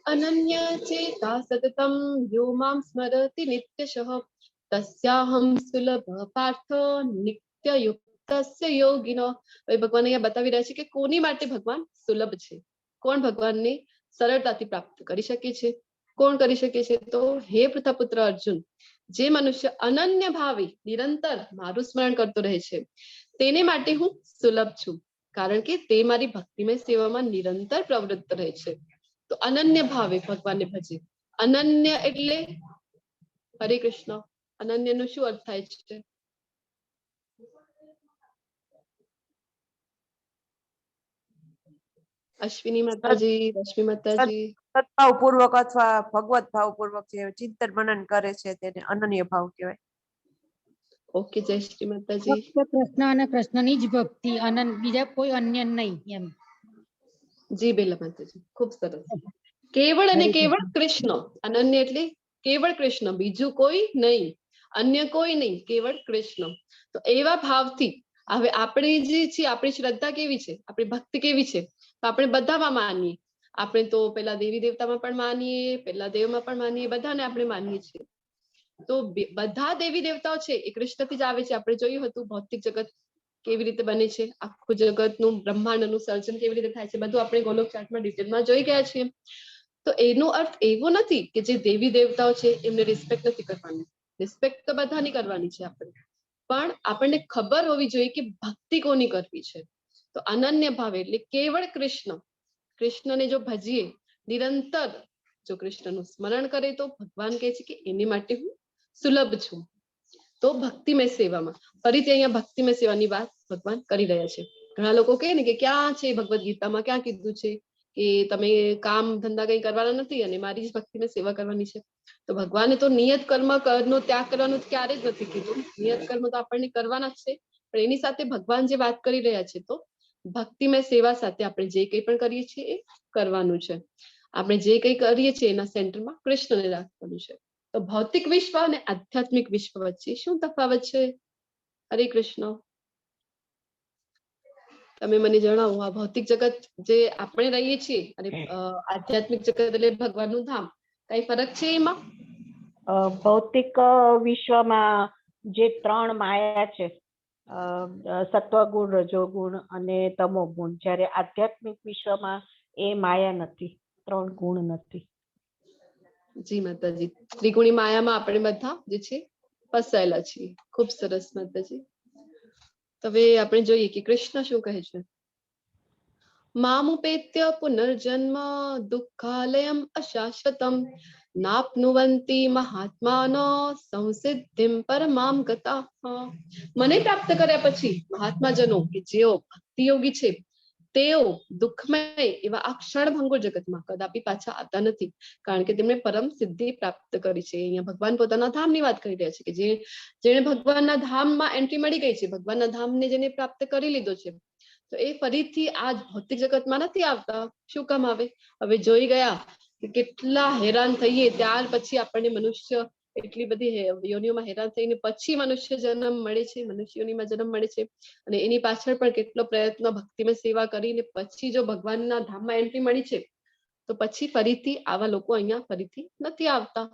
અનન્ય ચેતા સતતમ યો મામ સ્મરતિ નિત્યશઃ તસ્યાહમ સુલભ પાર્થ નિત્ય યુક્તસ્ય યોગિનો. હવે ભગવાન અહીંયા બતાવી રહ્યા છે કે કોની માટે ભગવાન સુલભ છે, કોણ ભગવાનને સરળતાથી પ્રાપ્ત કરી શકે છે. કોણ કરી શકે છે? તો હે પૃથ્વીપુત્ર અર્જુન, જે મનુષ્ય અનન્ય ભાવે નિરંતર મારું સ્મરણ કરતો રહે છે તેને માટે હું સુલભ છું, કારણ કે તે મારી ભક્તિમય સેવામાં નિરંતર પ્રવૃત્ત રહે છે. તો અનન્ય ભાવે ભગવાનને ભજે. અનન્ય એટલે હરે કૃષ્ણ, અનન્ય નું શું અર્થ થાય છે? અશ્વિની માતાજી, રશ્મિ માતાજી. સદભાવ પૂર્વક અથવા ભગવત ભાવ પૂર્વક જે ચિંતન મનન કરે છે તેને અનન્ય ભાવ કહેવાય. ઓકે, જય શ્રી માતાજી. ફક્ત કૃષ્ણ અને કૃષ્ણની જ ભક્તિ, અનંત બીજા કોઈ અન્ય નહીં એમ. જી બેલા માતાજી, ખૂબ સરસ. કેવળ અને કેવળ કૃષ્ણ. અનન્ય એટલે કેવળ કૃષ્ણ, બીજું કોઈ નહીં, અન્ય કોઈ નહીં, કેવળ કૃષ્ણ. તો એવા ભાવથી હવે આપણે જે છીએ, આપણી શ્રદ્ધા કેવી છે, આપણી ભક્તિ કેવી છે, તો આપણે બધામાં માનીએ. આપણે તો પેલા દેવી દેવતામાં પણ માનીએ, પેલા દેવમાં પણ માનીએ, બધાને આપણે માનીએ છીએ. તો બધા દેવી દેવતાઓ છે એ કૃષ્ણથી જ આવે છે. આપણે જોયું હતું ભૌતિક જગત કેવી રીતે બને છે, આખું જગતનું બ્રહ્માંડનું સર્જન કેવી રીતે થાય છે, બધું આપણે ગોલોક ચાર્ટમાં ડિટેલમાં જોઈ ગયા છીએ. તો એનો અર્થ એવો નથી કે જે દેવી દેવતાઓ છે એમને રિસ્પેક્ટ નથી કરવાની. રિસ્પેક્ટ તો બધાની કરવાની છે આપણે, પણ આપણને ખબર હોવી જોઈએ કે ભક્તિ કોની કરવી છે. તો અનન્ય ભાવે એટલે કેવળ કૃષ્ણ. કૃષ્ણને જો ભજીએ નિરંતર, જો કૃષ્ણનું સ્મરણ કરે તો ભગવાન કહે છે કે એની માટે હું સુલભ છું. તો ભક્તિમય સેવામાં ફરીથી અહીંયા ભક્તિમય સેવાની વાત ભગવાન કરી રહ્યા છે. ઘણા લોકો કહે ને કે ક્યાં છે ભગવદ ગીતામાં ક્યાં કીધું છે કે તમે કામ ધંધા કઈ કરવાના નથી અને મારી જ ભક્તિમય સેવા કરવાની છે. તો ભગવાને તો નિયત કર્મનો ત્યાગ કરવાનું ક્યારે જ નથી કીધું. નિયત કર્મ તો આપણને કરવાના જ છે, પણ એની સાથે ભગવાન જે વાત કરી રહ્યા છે તો ભક્તિમય સેવા સાથે આપણે જે કંઈ પણ કરીએ છીએ એ કરવાનું છે. આપણે જે કંઈ કરીએ છીએ એના સેન્ટરમાં કૃષ્ણને રાખવાનું છે. તો ભૌતિક વિશ્વ અને આધ્યાત્મિક વિશ્વ વચ્ચે શું તફાવત છે? હરે કૃષ્ણ, તમે મને જણાવો. આ ભૌતિક જગત જે આપણે રહીએ છીએ અને આધ્યાત્મિક જગત એટલે ભગવાનનું ધામ, કઈ ફરક છે એમાં? ભૌતિક વિશ્વમાં જે 3 માયા છે, સત્વગુણ, રજોગુણ અને તમોગુણ, જ્યારે આધ્યાત્મિક વિશ્વમાં એ માયા નથી, 3 ગુણ નથી. જી માતાજી, ત્રિગુણી માયામાં આપણે બધા જે છે ફસાયેલા છીએ. ખૂબ સરસ માતાજી. તો હવે આપણે જોઈએ કે કૃષ્ણ શું કહે છે. મામુપેત્ય પુનર્જન્મ દુઃખાલયમ અશાશ્વતમ નાપ્નુવંતિ મહાત્માનો સંસિદ્ધિમ પરમામ ગતા. મને પ્રાપ્ત કર્યા પછી મહાત્માજનો કે જેઓ ભક્તિયોગી છે તેઓ દુઃખમય એવા આ ક્ષણભંગુર જગતમાં કદાપી પાછા આવતા નથી, કારણ કે તેમણે પરમ સિદ્ધિ પ્રાપ્ત કરી છે. અહીંયા ભગવાન પોતાના ધામની વાત કરી રહ્યા છે કે જેને ભગવાનના ધામમાં એન્ટ્રી મળી ગઈ છે, ભગવાનના ધામને જેને પ્રાપ્ત કરી લીધો છે, તો એ ફરીથી આ ભૌતિક જગતમાં નથી આવતા. શું કામ આવે? હવે જોઈ ગયા કે કેટલા હેરાન થઈએ, ત્યાર પછી આપણને મનુષ્ય એટલી બધી યોનિઓમાં હેરાન થઈને પછી મનુષ્ય જન્મ મળે છે, મનુષ્ય યોનિમાં જન્મ મળે છે, અને એની પાછળ પણ કેટલો પ્રયત્ન ભક્તિમય સેવા કરીને પછી જો ભગવાનના ધામમાં એન્ટ્રી મળી છે, તો પછી ફરીથી આવા લોકો અહીંયા ફરીથી નથી આવતા.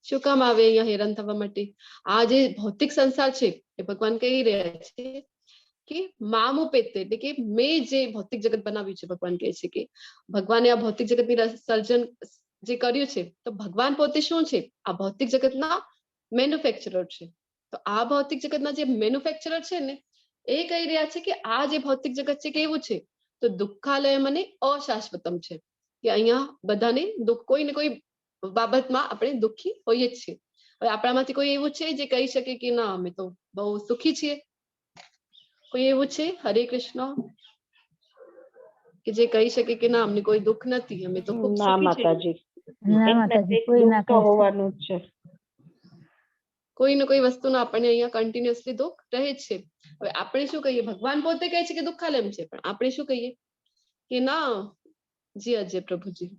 શું કામ આવે અહીંયા હેરાન થવા માટે? આ જે ભૌતિક સંસાર છે એ ભગવાન કહી રહ્યા છે કે મામુપેતે, એટલે કે મેં જે ભૌતિક જગત બનાવ્યું છે, ભગવાન કહે છે કે ભગવાને આ ભૌતિક જગતની સર્જન જે કર્યું છે, તો ભગવાન પોતે શું છે? આ ભૌતિક જગતના મેન્યુફેક્ચરર છે. તો આ ભૌતિક જગતના જે મેન્યુફેક્ચરર છે ને, એ કહી રહ્યા છે કે આ જે ભૌતિક જગત છે કેવું છે? તો દુઃખાલય મને અશાશ્વતમ છે, કે અહીંયા બધાને દુઃખ, કોઈ ને કોઈ બાબતમાં આપણે દુઃખી હોઈએ જ છીએ. હવે આપણામાંથી કોઈ એવું છે જે કહી શકે કે ના અમે તો બહુ સુખી છીએ? કોઈ એવું છે? હરે કૃષ્ણ, કે જે કહી શકે કે ના અમને કોઈ દુઃખ નથી, અમે તો ખૂબ ના સુખી છીએ? માતાજી, ના એક ને માતાજી, એક કોઈ ના દુઃખ તો કહી શકે. હોવાનું જ છે. કોઈ ને કોઈ વસ્તુનો આપણને અહીંયા કન્ટિન્યુઅસલી દુઃખ રહે જ છે. હવે આપણે શું કહીએ? ભગવાન પોતે કહે છે કે દુઃખાલયમ છે, પણ આપણે શું કહીએ કે ના જી અજય પ્રભુજી,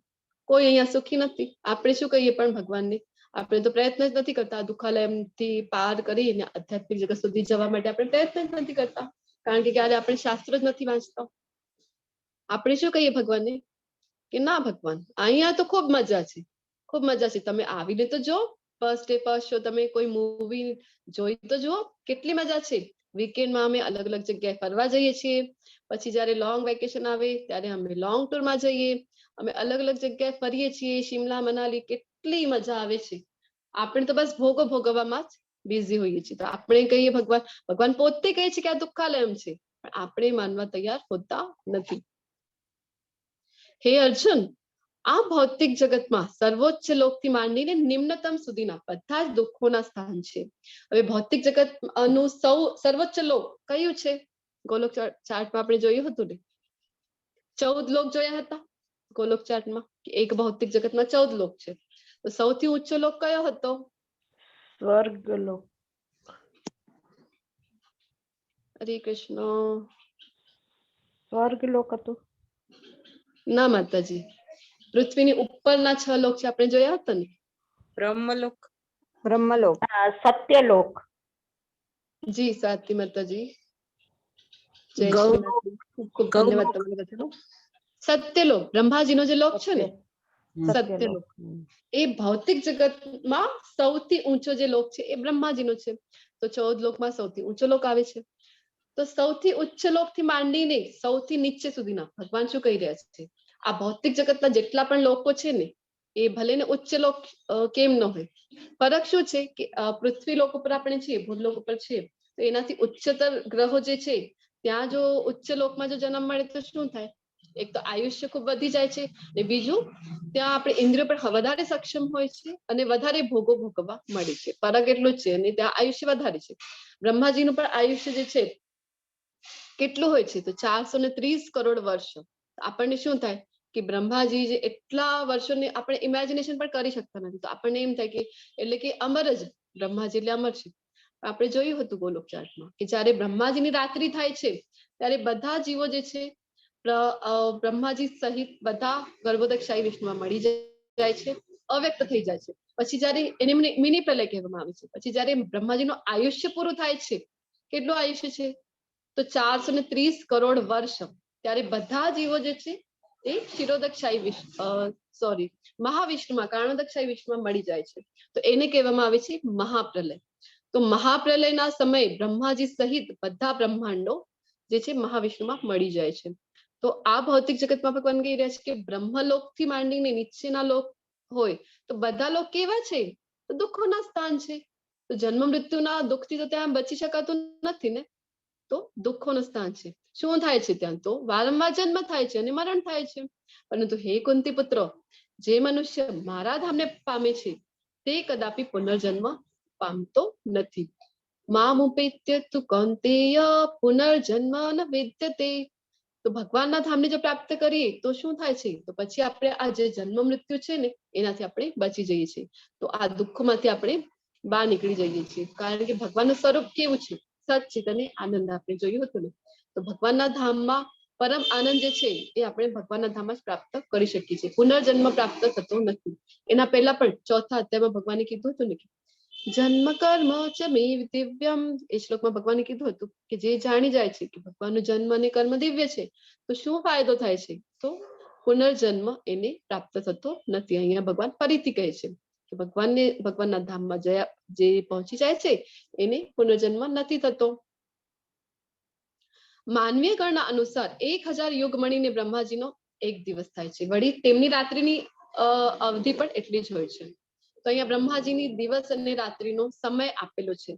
કોઈ અહીંયા સુખી નથી. આપણે શું કહીએ પણ ભગવાનને? આપણે તો પ્રયત્ન જ નથી કરતા દુઃખાલયમથી પાર કરીને આધ્યાત્મિક જગત સુધી જવા માટે. આપણે પ્રયત્ન જ નથી કરતા, કારણ કે ક્યારે આપણે શાસ્ત્ર જ નથી વાંચતા. આપણે શું કહીએ ભગવાનને કે ના ભગવાન અહીંયા તો ખૂબ મજા છે, ખૂબ મજા છે, તમે આવીને તો જો, ફર્સ્ટ ડે ફર્સ્ટ શો તમે કોઈ મૂવી જોઈ તો જુઓ, કેટલી મજા છે. વીકેન્ડમાં અમે અલગ અલગ જગ્યાએ ફરવા જઈએ છીએ, પછી જયારે લોંગ વેકેશન આવે ત્યારે અમે લોંગ ટૂરમાં જઈએ, અમે અલગ અલગ જગ્યાએ ફરીએ છીએ, શિમલા મનાલી, કેટલી મજા આવે છે. આપણે તો બસ ભોગવવામાં જ બિઝી હોઈએ છીએ. તો આપણે કહીએ ભગવાન પોતે કહે છે કે આ દુઃખાલયમ છે, પણ આપણે માનવા તૈયાર હોતા નથી. હે અર્જુન, આ ભૌતિક જગતમાં સર્વોચ્ચ લોકથી માંડીને નિમ્નતમ સુધીના બધા જ દુઃખોના સ્થાન છે. હવે ભૌતિક જગત નું સર્વોચ્ચ લોક કયું છે? ગોલોક ચાર્ટમાં આપણે જોયું હતું ને, 14 લોક જોયા હતા ગોલોક ચાર્ટમાં, કે એક ભૌતિક જગતમાં 14 લોક છે. તો સૌથી ઊંચો લોક કયો હતો? સ્વર્ગલોક. હરે કૃષ્ણ. સ્વર્ગલોક હતું. ના માતાજી, પૃથ્વીની ઉપરના 6 લોક છે, આપણે જોયા હતા ને. બ્રહ્મલોક. બ્રહ્મલોક. સત્યલોક. જી સાચી માતાજી, જય ગૌ- શ્રી ખૂબ ખૂબ ગૌ- ધન્યવાદ તમારા બધાનો. સત્યલોક, બ્રહ્માજીનો જે લોક છે ને, સત્યલોક. એ ભૌતિક જગતમાં સૌથી ઊંચો જે લોક છે એ બ્રહ્માજીનો છે. તો 14 લોકમાં સૌથી ઊંચો લોક આવે છે. તો સૌથી ઉચ્ચ લોકથી માંડીને સૌથી નીચે સુધીના ભગવાન શું કહી રહ્યા છે? આ ભૌતિક જગતના જેટલા પણ લોકો છે ને, એ ભલે ને ઉચ્ચ લોક કેમ ન હોય, ફરક શું છે કે પૃથ્વી લોક ઉપર આપણે છીએ, ભૂલોક ઉપર છીએ, તો એનાથી ઉચ્ચતર ગ્રહો જે છે ત્યાં જો ઉચ્ચ લોકમાં જો જન્મ મળે તો શું થાય? એક તો આયુષ્ય ખૂબ વધી જાય છે, અને બીજું ત્યાં આપણે ઇન્દ્રિયો પર વધારે સક્ષમ હોય છે અને વધારે ભોગો ભોગવવા મળે છે. ફરક એટલું જ છે, અને ત્યાં આયુષ્ય વધારે છે. બ્રહ્માજીનું પણ આયુષ્ય જે છે કેટલું હોય છે? તો 430 કરોડ વર્ષ. આપણને શું થાય કે બ્રહ્માજી જે એટલા વર્ષોને આપણે ઇમેજિનેશન પણ કરી શકતા નથી. તો આપણને એમ થાય કે એટલે કે અમર જ, બ્રહ્માજી એટલે અમર છે. આપણે જોયું હતું ગોલોક ચાર્ટમાં કે જયારે બ્રહ્માજીની રાત્રિ થાય છે ત્યારે બધા જીવો જે છે બ્રહ્માજી સહિત બધા ગર્ભોદકશાહી વિષ્ણુમાં મળી જાય છે, અવ્યક્ત થઈ જાય છે. પછી જયારે એને મિની પ્રલય કહેવામાં આવે છે. પછી જયારે બ્રહ્માજીનું આયુષ્ય પૂરું થાય છે, કેટલું આયુષ્ય છે? તો 430 કરોડ વર્ષ. ત્યારે બધા જીવો જે છે એ ક્ષીરોદકશાહી મહાવિષ્ણુમાં, કારણોદકશાહી વિષ્ણુમાં મળી જાય છે. તો એને કહેવામાં આવે છે મહાપ્રલય. તો મહાપ્રલયના સમયે બ્રહ્માજી સહિત બધા બ્રહ્માંડો જે છે મહાવિષ્ણુમાં મળી જાય છે. તો આ ભૌતિક જગતમાં ભગવાન કહી રહ્યા છે કે બ્રહ્મલોક થી માંડીને નીચેના લોક હોય તો બધા લોક કેવા છે? તો દુઃખોના સ્થાન છે. તો જન્મ મૃત્યુના દુઃખથી તો ત્યાં બચી શકાતું નથી ને. તો દુઃખોનું સ્થાન છે. શું થાય છે ત્યાં? તો વારંવાર જન્મ થાય છે અને મરણ થાય છે. પરંતુ હે કુંતી પુત્ર, જે મનુષ્ય મારા ધામને પામે છે તે કદાપી પુનર્જન્મ પામતો નથી. મામુપેત્ય તુ કૌંતેય પુનર્જન્મ ન વિદ્યતે. તો ભગવાનના ધામને જો પ્રાપ્ત કરીએ તો શું થાય છે? તો પછી આપણે આ જે જન્મ મૃત્યુ છે ને એનાથી આપણે બચી જઈએ છીએ. તો આ દુઃખમાંથી આપણે બહાર નીકળી જઈએ છીએ. કારણ કે ભગવાનનું સ્વરૂપ કેવું છે? સચ્ચિત અને આનંદ. આપણે જોયું હતું ને. તો ભગવાનના ધામમાં પરમ આનંદ જે છે એ આપણે ભગવાનના ધામમાં જ પ્રાપ્ત કરી શકીએ છીએ. પુનર્જન્મ પ્રાપ્ત થતો નથી. એના પહેલા પણ ચોથા અધ્યાયમાં ભગવાને કીધું હતું ને કે જન્મ કર્મ ચ મે દિવ્યમ. એ શ્લોકમાં ભગવાને કીધું હતું કે જે જાણી જાય છે કે ભગવાનનું જન્મ અને કર્મ દિવ્ય છે તો શું ફાયદો થાય છે? તો પુનર્જન્મ એને પ્રાપ્ત થતો નથી. અહીંયા ભગવાન ફરીથી કહે છે કે ભગવાનના ધામમાં જે પહોંચી જાય છે એને પુનર્જન્મ નથી થતો. માનવીય ગણના અનુસાર 1000 યુગ મળીને બ્રહ્માજીનો એક દિવસ થાય છે. વળી તેમની રાત્રિની અવધિ પણ એટલી જ હોય છે. તો અહીંયા બ્રહ્માજીની દિવસ અને રાત્રિનો સમય આપેલો છે.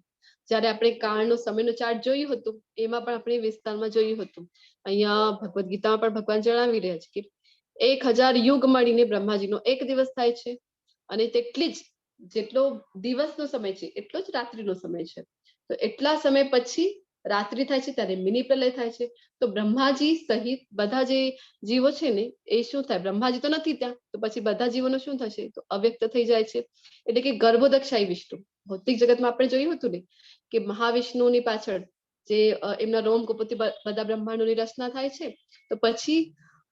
જયારે આપણે કાળનો સમયનો ચાર્ટ જોયું હતું એમાં પણ આપણે વિસ્તારમાં જોયું હતું. અહીંયા ભગવદ ગીતામાં પણ ભગવાન જણાવી રહ્યા છે કે 1000 યુગ મળીને બ્રહ્માજીનો એક દિવસ થાય છે અને તેટલી જ જેટલો દિવસનો સમય છે એટલો જ રાત્રિનો સમય છે. તો એટલા સમય પછી રાત્રિ થાય છે ત્યારે મિની પ્રલય થાય છે. તો બ્રહ્માજી સહિત બધા જે જીવો છે ને એ શું થાય? બ્રહ્માજી તો નથી ત્યાં, તો પછી બધા જીવોનો શું થશે? તો અવ્યક્ત થઈ જાય છે. એટલે કે ગર્ભોદક્ષાયી વિષ્ણુ. ભૌતિક જગતમાં આપણે જોયું હતું ને કે મહાવિષ્ણુની પાછળ જે એમના રોમ કુપોથી બધા બ્રહ્માંડોની રચના થાય છે. તો પછી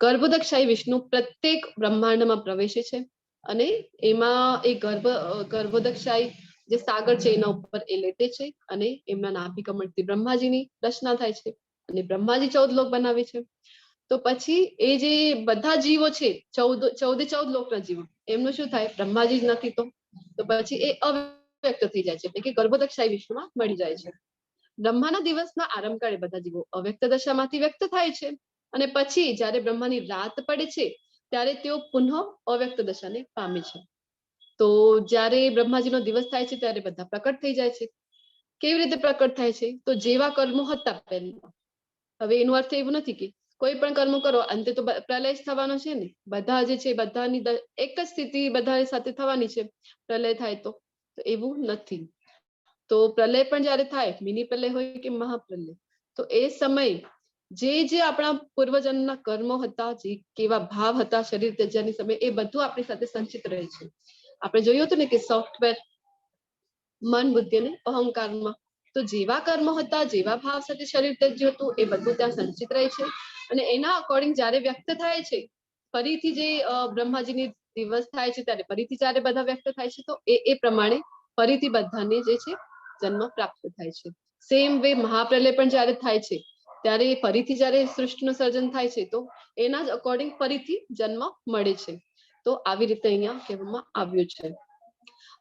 ગર્ભોદક્ષાયી વિષ્ણુ પ્રત્યેક બ્રહ્માંડમાં પ્રવેશે છે અને એમાં એ ગર્ભોદક્ષાયી જે સાગર છે એના ઉપર એ લેટે છે અને એમના નાભિ કમળથી બ્રહ્માજીની રચના થાય છે અને બ્રહ્માજી 14 લોક બનાવે છે. તો પછી એ જે બધા જીવો છે 14 લોકના જીવો એમનું શું થાય? બ્રહ્માજી જ નથી તો પછી એ અવ્યક્ત થઈ જાય છે. એટલે કે ગર્ભોદક્ષાયી વિષ્ણુમાં મળી જાય છે. બ્રહ્માના દિવસના આરંભકાળે બધા જીવો અવ્યક્ત દશામાંથી વ્યક્ત થાય છે અને પછી જ્યારે બ્રહ્માની રાત પડે છે ત્યારે તેઓ પુનઃ અવ્યક્ત દશાને પામે છે. તો જ્યારે બ્રહ્માજીનો દિવસ થાય છે ત્યારે બધા પ્રકટ થઈ જાય છે. કેવી રીતે પ્રકટ થાય છે? તો જેવા કર્મો હતા પહેલા. હવે એનો અર્થ એવું નથી કે કોઈ પણ કર્મ કરો અંતે તો પ્રલય જ થવાનો છે ને. બધા જે છે બધાની એક જ સ્થિતિ બધા સાથે થવાની છે પ્રલય થાય તો એવું નથી. તો પ્રલય પણ જયારે થાય, મિની પ્રલય હોય કે મહાપ્રલય, તો એ સમય જે આપણા પૂર્વજન્મના કર્મો હતા, જે કેવા ભાવ હતા શરીર ત્યજ્યાની સમય, એ બધું આપણી સાથે સંચિત રહે છે. આપણે જોયું હતું ને કે સોફ્ટવેર મન, બુદ્ધિ અને અહંકારમાં તો જેવા કર્મો હતા, જેવા ભાવ સાથે શરીર ત્યજ્યું હતું એ બધું ત્યાં સંચિત રહે છે અને એના અકોર્ડિંગ જયારે વ્યક્ત થાય છે ફરીથી જે બ્રહ્માજીની દિવસ થાય છે ત્યારે ફરીથી જયારે બધા વ્યક્ત થાય છે તો એ પ્રમાણે ફરીથી બધાને જે છે જન્મ પ્રાપ્ત થાય છે. સેમ વે મહાપ્રલય પણ જયારે થાય છે ત્યારે ફરીથી જયારે સૃષ્ટિનું સર્જન થાય છે તો એના જ અકોર્ડિંગ ફરીથી જન્મ મળે છે. તો આવી રીતે અહીંયા કહેવામાં આવ્યું છે.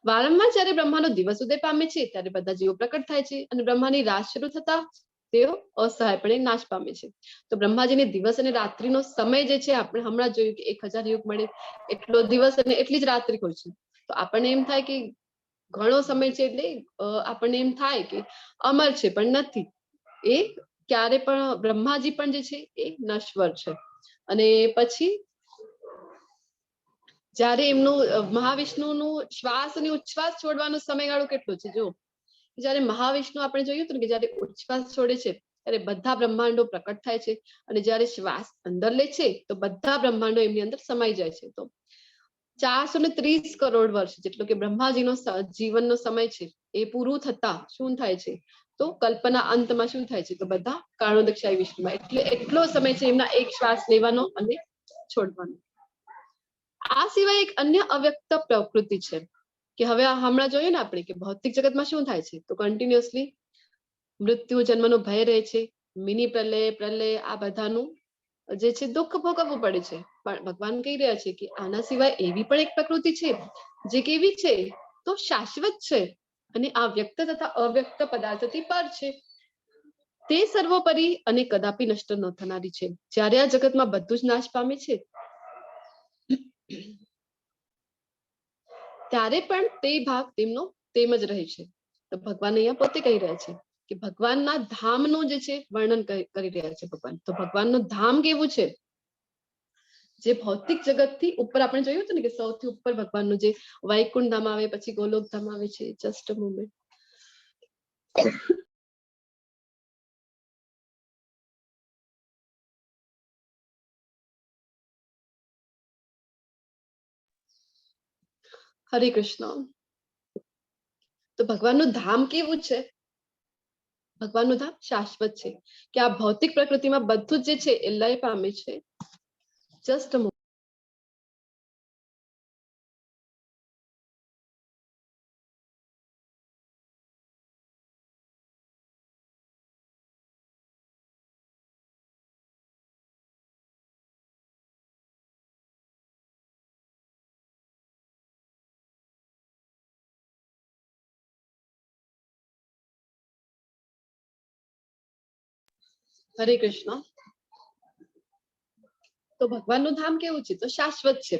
વારંવાર જયારે બ્રહ્માનો દિવસ ઉદય પામે છે ત્યારે બધા જીવો પ્રકટ થાય છે અને બ્રહ્માની રાત શરૂ થતા તેઓ અસહાયપણે નાશ પામે છે. તો બ્રહ્માજીને દિવસ અને રાત્રિનો સમય જે છે આપણે હમણાં જોયું કે 1000 યુગ મળે એટલો દિવસ અને એટલી જ રાત્રિ હોય છે. તો આપણને એમ થાય કે ઘણો સમય છે એટલે આપણને એમ થાય કે અમર છે, પણ નથી. એ ક્યારે પણ બ્રહ્માજી પણ જે છે એ નશ્વર છે. અને પછી જયારે એમનું મહાવિષ્ણુનું શ્વાસ અને ઉચ્છ્વાસ છોડવાનો સમયગાળો કેટલો છે? જો જયારે મહાવિષ્ણુ આપણે જોયું હતું ને કે જયારે ઉચ્છ્વાસ છોડે છે ત્યારે બધા બ્રહ્માંડો પ્રકટ થાય છે અને જયારે શ્વાસ અંદર લે છે તો બધા બ્રહ્માંડો એમની અંદર સમાઈ જાય છે. તો 430 કરોડ વર્ષ જેટલો કે બ્રહ્માજીનો જીવનનો સમય છે એ પૂરું થતા શું થાય છે? તો કલ્પના અંતમાં શું થાય છે? તો બધા કારણોદક્ષાયી વિષ્ણુમાં એટલો સમય છે એમના એક શ્વાસ લેવાનો અને છોડવાનો. આ સિવાય એક અન્ય અવ્યક્ત પ્રકૃતિ છે કે હવે હમણાં જોયું ને આપણે કે ભૌતિક જગતમાં શું થાય છે? તો કન્ટિન્યુઅસલી મૃત્યુ જન્મનો ભય રહે છે, મિની પ્રલય આ બધાનું જે છે દુઃખ ભોગવવું પડે છે. પણ ભગવાન કહી રહ્યા છે કે આના સિવાય એવી પણ એક પ્રકૃતિ છે જે કેવી છે? તો શાશ્વત છે અને આ વ્યક્ત તથા અવ્યક્ત પદાર્થથી પર છે. તે સર્વોપરી અને કદાપી નષ્ટ ન થનારી છે. જ્યારે આ જગતમાં બધું જ નાશ પામે છે ત્યારે પણ તે ભાગ તેમનો તેમ જ રહે છે. તો ભગવાન અહીંયા પોતે કહી રહ્યા છે કે ભગવાનના ધામનું જે છે વર્ણન કરી રહ્યા છે ભગવાન. તો ભગવાનનું ધામ કેવું છે, જે ભૌતિક જગતથી ઉપર આપણે જોયું હતું ને કે સૌથી ઉપર ભગવાનનું જે વૈકુંઠ ધામ આવે, પછી ગોલોક ધામ આવે છે. Just a moment. હરે કૃષ્ણ. તો ભગવાનનું ધામ કેવું છે? ભગવાનનું ધામ શાશ્વત છે, કે આ ભૌતિક પ્રકૃતિમાં બધું જ જે છે એ લય પામે છે. જસ્ટ હરે કૃષ્ણ. તો ભગવાનનું ધામ કેવું છે? તો શાશ્વત છે.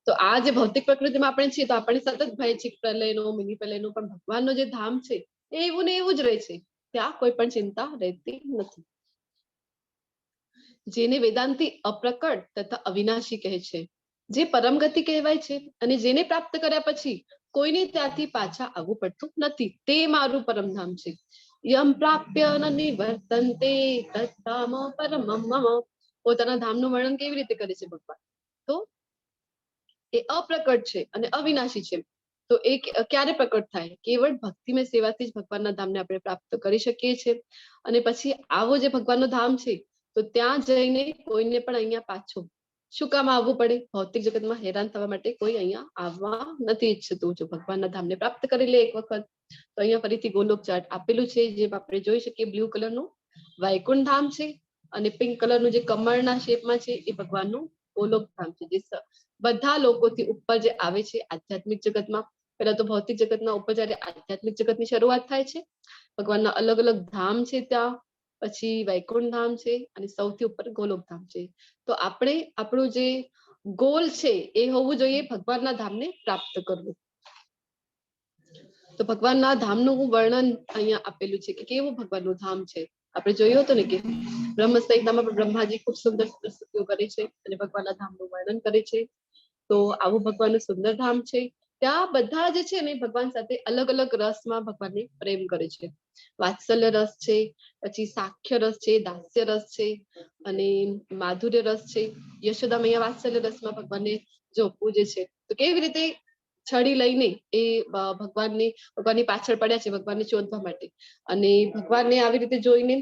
તો આ જે ભૌતિક પ્રકૃતિમાં આપણે છીએ તો આપણે સતત ભય છે પ્રલયનો, મિની પ્રલયનો, પણ ભગવાનનું જે ધામ છે એ એવું ને એવું જ રહે છે. ત્યાં કોઈ પણ ચિંતા રહેતી નથી. જેને વેદાંતી અપ્રકટ તથા અવિનાશી કહે છે, જે પરમ ગતિ કહેવાય છે, અને જેને પ્રાપ્ત કર્યા પછી કોઈને ત્યાંથી પાછા આવવું પડતું નથી, તે મારું પરમધામ છે. યમ પ્રાપ્ય ન નિવર્તન્તે તત્ધામ પરમમ મમ. પોતાના ધામનું વર્ણન કેવી રીતે કરે છે ભગવાન? તો એ અપ્રકટ છે અને અવિનાશી છે. તો એ ક્યારે પ્રકટ થાય? કેવળ ભક્તિમય સેવાથી જ ભગવાનના ધામને આપણે પ્રાપ્ત કરી શકીએ છીએ. અને પછી આવો જે ભગવાનનું ધામ છે તો ત્યાં જઈને કોઈને પણ અહીંયા પાછું શું કામ આવવું પડે? ભૌતિક જગતમાં હેરાન થવા માટે કોઈ અહીંયા આવવા નથી ઈચ્છતું. જો ભગવાનના ધામને પ્રાપ્ત કરી લે એક વખત, તો અહીંયા ફરીથી ગોલોક ચાર્ટ આપેલું છે, જે આપણે જોઈ શકીએ. બ્લુ કલરનું વૈકુંઠ ધામ છે, અને પિંક કલરનું જે કમળના શેપમાં છે એ ભગવાનનું ગોલોક ધામ છે, જે બધા લોકોથી ઉપર જે આવે છે આધ્યાત્મિક જગતમાં. પહેલા તો ભૌતિક જગતના ઉપર જયારે આધ્યાત્મિક જગતની શરૂઆત થાય છે, ભગવાનના અલગ અલગ ધામ છે ત્યાં, પછી વૈકુંઠ ધામ છે, અને સૌથી ઉપર ગોલોક ધામ છે. તો આપણે આપણું જે ગોલ છે એ હોવું જોઈએ ભગવાનના ધામને પ્રાપ્ત કરવું. તો ભગવાનના ધામનું વર્ણન અહીંયા આપેલું છે કે કેવું ભગવાનનું ધામ છે. આપણે જોયું હતું ને કે બ્રહ્મ સંહિતામાં પણ બ્રહ્માજી ખૂબ સુંદર સુંદર સ્તુતિઓ કરે છે અને ભગવાનના ધામનું વર્ણન કરે છે. તો આવું ભગવાનનું સુંદર ધામ છે. ત્યાં બધા જે છે ને ભગવાન સાથે અલગ અલગ રસમાં ભગવાનને પ્રેમ કરે છે. વાત્સલ્ય રસ છે, પછી સાખ્ય રસ છે, દાસ્ય રસ છે, અને માધુર્ય રસ છે. યશોદા મૈયા વાત્સલ્ય રસમાં ભગવાનને જો પૂજે છે. તો કેવી રીતે છડી લઈને એ ભગવાનની પાછળ પડ્યા છે ભગવાનને શોધવા માટે, અને ભગવાનને આવી રીતે જોઈને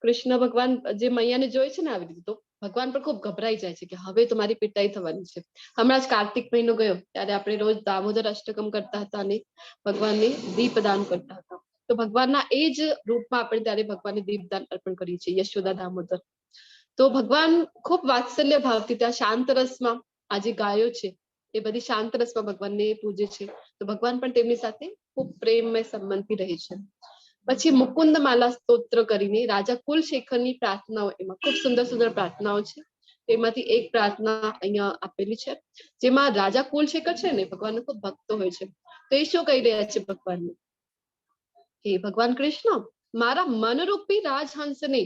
કૃષ્ણ ભગવાન જે મૈયાને જોઈ છે ને આવી રીતે, તો ભગવાન પણ ખૂબ ગભરાઈ જાય છે કે હવે તો મારી પિટાઈ થવાની છે. હમણાં જ કાર્તિક મહિનો ગયો ત્યારે આપણે રોજ દામોદર અષ્ટકમ કરતા હતા અને ભગવાનને દીપદાન કરતા હતા. તો ભગવાનના એ જ રૂપમાં આપણે ત્યારે ભગવાનને દીપદાન અર્પણ કરીએ છીએ, યશોદા દામોદર. તો ભગવાન ખૂબ વાત્સલ્ય ભાવથી ત્યાં શાંત રસમાં આ જે ગાયો છે એ બધી શાંત રસમાં ભગવાનને પૂજે છે. તો ભગવાન પણ તેમની સાથે ખૂબ પ્રેમમય સંબંધથી રહે છે. પછી મુકુંદ માલા સ્તોત્ર કરીને રાજા કુલશેખરની પ્રાર્થનાઓ, એમાં ખૂબ સુંદર સુંદર પ્રાર્થનાઓ છે. તેમાંથી એક પ્રાર્થના અહીંયા આપેલી છે, જેમાં રાજા કુલશેખર છે ને ભગવાનનો ખૂબ ભક્તો હોય છે. તો એ શું કહી રહ્યા છે ભગવાનને? હે ભગવાન કૃષ્ણ, મારા મનરૂપી રાજહંસને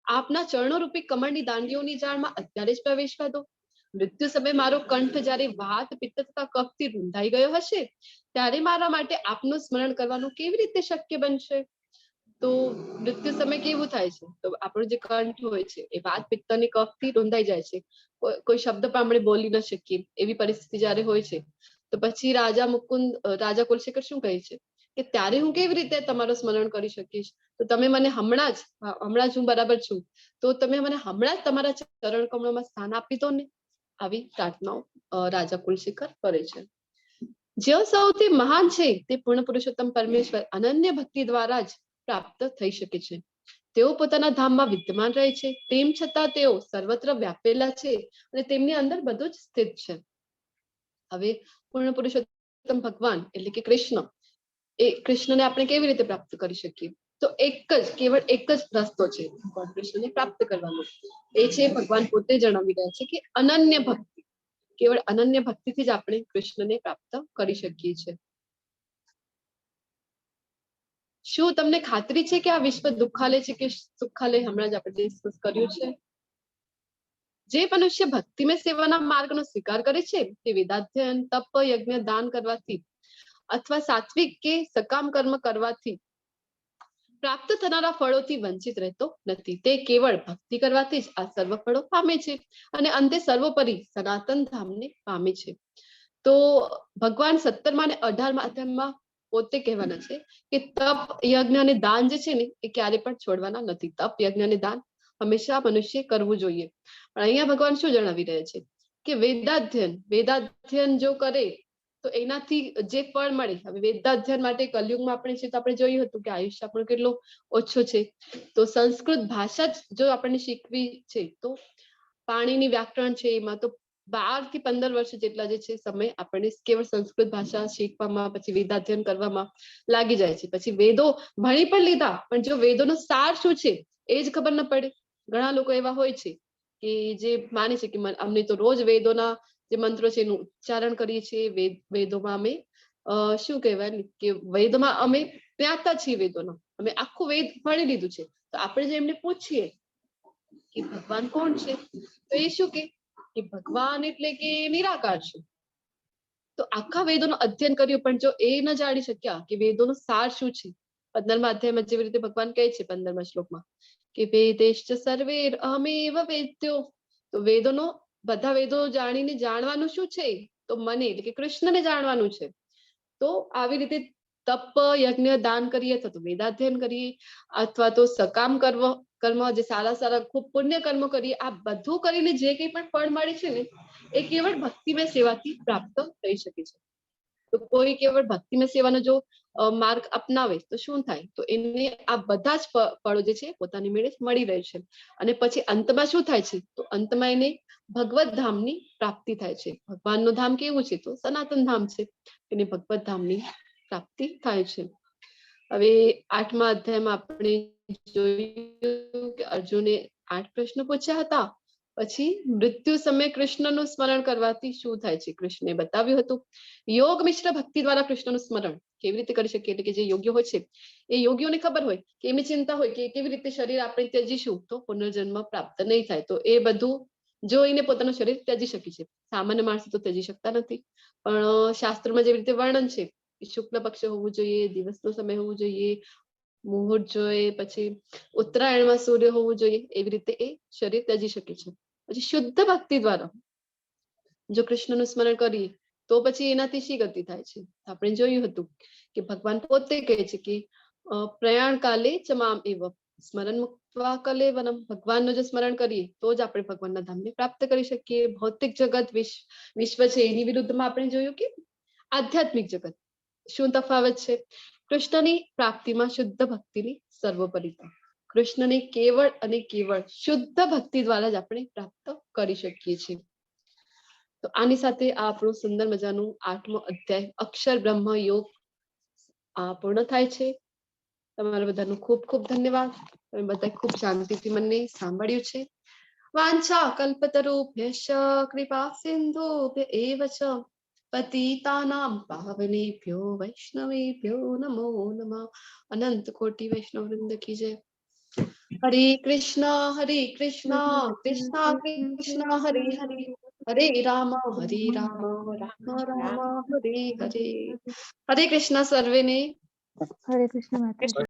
આપના ચરણોરૂપી કમળની દાંડીઓની જાળમાં અત્યારે જ પ્રવેશવા દો. મૃત્યુ સમયે મારો કંઠ જ્યારે વાત પિત્ત તથા કફથી રૂંધાઈ ગયો હશે ત્યારે મારા માટે આપનું સ્મરણ કરવાનું કેવી રીતે શક્ય બનશે? તો મૃત્યુ સમય કેવું થાય છે? તો આપણો જે કંઠ હોય છે એ વાત પિત્ત અને કફથી રૂંધાઈ જાય છે. કોઈ શબ્દ પણ આપણે બોલી ન શકીએ એવી પરિસ્થિતિ જ્યારે હોય છે, તો પછી રાજા કુલશેખર શું કહે છે કે ત્યારે હું કેવી રીતે તમારું સ્મરણ કરી શકીશ? તો તમે મને હમણાં જ હું બરાબર છું, તો તમે મને હમણાં જ તમારા ચરણ કમળોમાં સ્થાન આપી દો ને. આવી પ્રાર્થનાઓ રાજા કુલશેખર કરે છે. જે સૌથી મહાન છે તે પૂર્ણ પુરુષોત્તમ પરમેશ્વર અનન્ય ભક્તિ દ્વારા જ પ્રાપ્ત થઈ શકે છે. તેઓ પોતાના ધામમાં વિદ્યમાન રહે છે, તેમ છતાં તેઓ સર્વત્ર વ્યાપેલા છે અને તેમની અંદર બધું જ સ્થિત છે. હવે પૂર્ણ પુરુષોત્તમ ભગવાન એટલે કે કૃષ્ણ, એ કૃષ્ણને આપણે કેવી રીતે પ્રાપ્ત કરી શકીએ? તો કેવળ એક જ રસ્તો છે ભગવાન કૃષ્ણને પ્રાપ્ત કરવાનો. એ છે ભગવાન પોતે જણાવી રહ્યા છે કે અનન્ય ભક્તિ. કેવળ અનન્ય ભક્તિથી જ આપણે કૃષ્ણને પ્રાપ્ત કરી શકીએ છીએ. શું તમને ખાતરી છે કે આ વિશ્વ દુઃખાલય છે કે સુખાલય? હમણાં જ આપણે ડિસ્કસ કર્યું છે. જે મનુષ્ય ભક્તિમય સેવાના માર્ગનો સ્વીકાર કરે છે તે વેદાધ્યયન, તપ, યજ્ઞ, દાન કરવાથી અથવા સાત્વિક કે સકામ કર્મ કરવાથી પ્રાપ્ત થનારા ફળોથી વંચિત રહેતો નથી. તે કેવળ ભક્તિ કરવાથી જ આ સર્વ ફળો પામે છે અને અંતે સર્વોપરી સનાતન ધામને પામે છે. તો ભગવાન 17મા અને 18મા અધ્યાયમાં પોતે કહેવાના છે કે તપ, યજ્ઞ અને દાન જે છે ને એ ક્યારે પણ છોડવાના નથી. તપ, યજ્ઞ અને દાન હંમેશા મનુષ્ય કરવું જોઈએ. પણ અહીંયા ભગવાન શું જણાવી રહ્યા છે કે વેદાધ્યયન જો કરે તો એનાથી જે ફળ મળે. હવે વેદાધ્યયન માટે કલયુગમાં આપણે છે તો આપણે જોયું હતું કે આયુષ્ય આપણો કેટલો ઓછો છે. તો સંસ્કૃત ભાષા જ જો આપણને શીખવી છે તો પાણીની વ્યાકરણ છે એમાં તો 12 થી 15 વર્ષ જેટલા જે છે સમય આપણને કેવળ સંસ્કૃત ભાષા શીખવામાં, પછી વેદાધ્યયન કરવામાં લાગી જાય છે. પછી વેદો ભણી પણ લીધા પણ જો વેદોનો સાર શું છે એ જ ખબર ન પડે. ઘણા લોકો એવા હોય છે કે જે માને છે કે અમને તો રોજ વેદોના જે મંત્રો છે એનું ઉચ્ચારણ કરીએ છીએ. વેદોમાં અમે શું કહેવાય ને કે વેદમાં અમે જ્ઞાતા છીએ. વેદોનો અમે આખું વેદ ભણી લીધું છે. તો આપણે જે એમને પૂછીએ કે ભગવાન કોણ છે તો એ શું કે ભગવાન એટલે કે નિરાકાર છે. તો આખા વેદોનું અધ્યયન કર્યું પણ જો એ ન જાણી શક્યા કે વેદોનો સાર શું છે. 15મા અધ્યાયમાં જેવી રીતે ભગવાન કહે છે 15મા શ્લોકમાં કે વેદેશ્ચ સર્વેર અહમેવ વેદ્યો. તો વેદોનો બધા વેદો જાણવાનું શું છે તો મને એટલે કે કૃષ્ણને જાણવાનું છે. તો આવી રીતે તપ, યજ્ઞ, દાન કરીએ અથવા તો વેદાધ્યયન કરીએ અથવા તો સકામ કર્મ જે સારા ખૂબ પુણ્ય કર્મ કરીએ, આ બધું કરીને જે કંઈ પણ ફળ મળે છે ને એ કેવળ ભક્તિમય સેવાથી પ્રાપ્ત થઈ શકે છે. તો કોઈ કેવળ ભક્તિમય સેવાનો જો માર્ગ અપનાવે તો શું થાય તો એને આ બધા જ ફળો જે છે પોતાની મેળે મળી રહે છે. અને પછી અંતમાં શું થાય છે તો અંતમાં એને ભગવત ધામની પ્રાપ્તિ થાય છે. ભગવાનનું ધામ કેવું છે તો સનાતન ધામ છે. એને ભગવત ધામની પ્રાપ્તિ થાય છે. હવે 8મા અધ્યાયમાં આપણે જોયું કે અર્જુને 8 પ્રશ્નો પૂછ્યા હતા. પછી મૃત્યુ સમયે કૃષ્ણનું સ્મરણ કરવાથી શું થાય છે કૃષ્ણે બતાવ્યું હતું. યોગ મિશ્ર ભક્તિ દ્વારા કૃષ્ણનું સ્મરણ કેવી રીતે કરી શકીએ એટલે કે જે યોગ્ય હોય છે એ યોગીઓને ખબર હોય કે એમની ચિંતા હોય કે કેવી રીતે શરીર આપણે ત્યજીશું તો પુનર્જન્મ પ્રાપ્ત નહીં થાય. તો એ બધું જોઈને પોતાનું શરીર ત્યજી શકે છે. સામાન્ય માણસો તો ત્યજી શકતા નથી. પણ શાસ્ત્રોમાં જેવી રીતે વર્ણન છે શુક્લ પક્ષ હોવું જોઈએ, દિવસનો સમય હોવું જોઈએ, મુહૂર્ત જોઈએ, પછી ઉત્તરાયણમાં સૂર્ય હોવું જોઈએ, એવી રીતે એ શરીર ત્યજી શકે છે. પછી શુદ્ધ ભક્તિ દ્વારા જો કૃષ્ણનું સ્મરણ કરીએ તો પછી એનાથી શી ગતિ થાય છે. આપણે જોયું હતું કે ભગવાન પોતે કહે છે કે પ્રયાણ કાલે ચ મામ એવ સ્મરણ મુક્ત્વા કલેવરમ. ભગવાનનું જો સ્મરણ કરીએ તો જ આપણે ભગવાનના ધામને પ્રાપ્ત કરી શકીએ. ભૌતિક જગત વિશ્વ છે એની વિરુદ્ધમાં આપણે જોયું કે આધ્યાત્મિક જગત શું તફાવત છે. કૃષ્ણની પ્રાપ્તિમાં શુદ્ધ ભક્તિની સર્વોપરિતા. કૃષ્ણને કેવળ અને કેવળ શુદ્ધ ભક્તિ દ્વારા જ આપણે પ્રાપ્ત કરી શકીએ છીએ. તો આની સાથે આ આપણું સુંદર મજાનું 8મો અધ્યાય અક્ષર બ્રહ્મ યોગ પૂર્ણ થાય છે. તમારા બધાનું ખૂબ ખૂબ ધન્યવાદ. તમે બધા ખૂબ શાંતિથી મને સાંભળ્યું છે. વાંછા કલ્પતરુભ્યશ્ચ કૃપા સિંધુભ્ય એવ ચ પતિતાનાં પાવનેભ્યો વૈષ્ણવેભ્યો નમો નમઃ. અનંત કોટી વૈષ્ણવ વૃંદ કી જય. હરે કૃષ્ણ કૃષ્ણ કૃષ્ણ હરે હરે, હરે રામ રામ રામ હરે હરે. હરે કૃષ્ણ સર્વેને. હરે કૃષ્ણ માતાજી.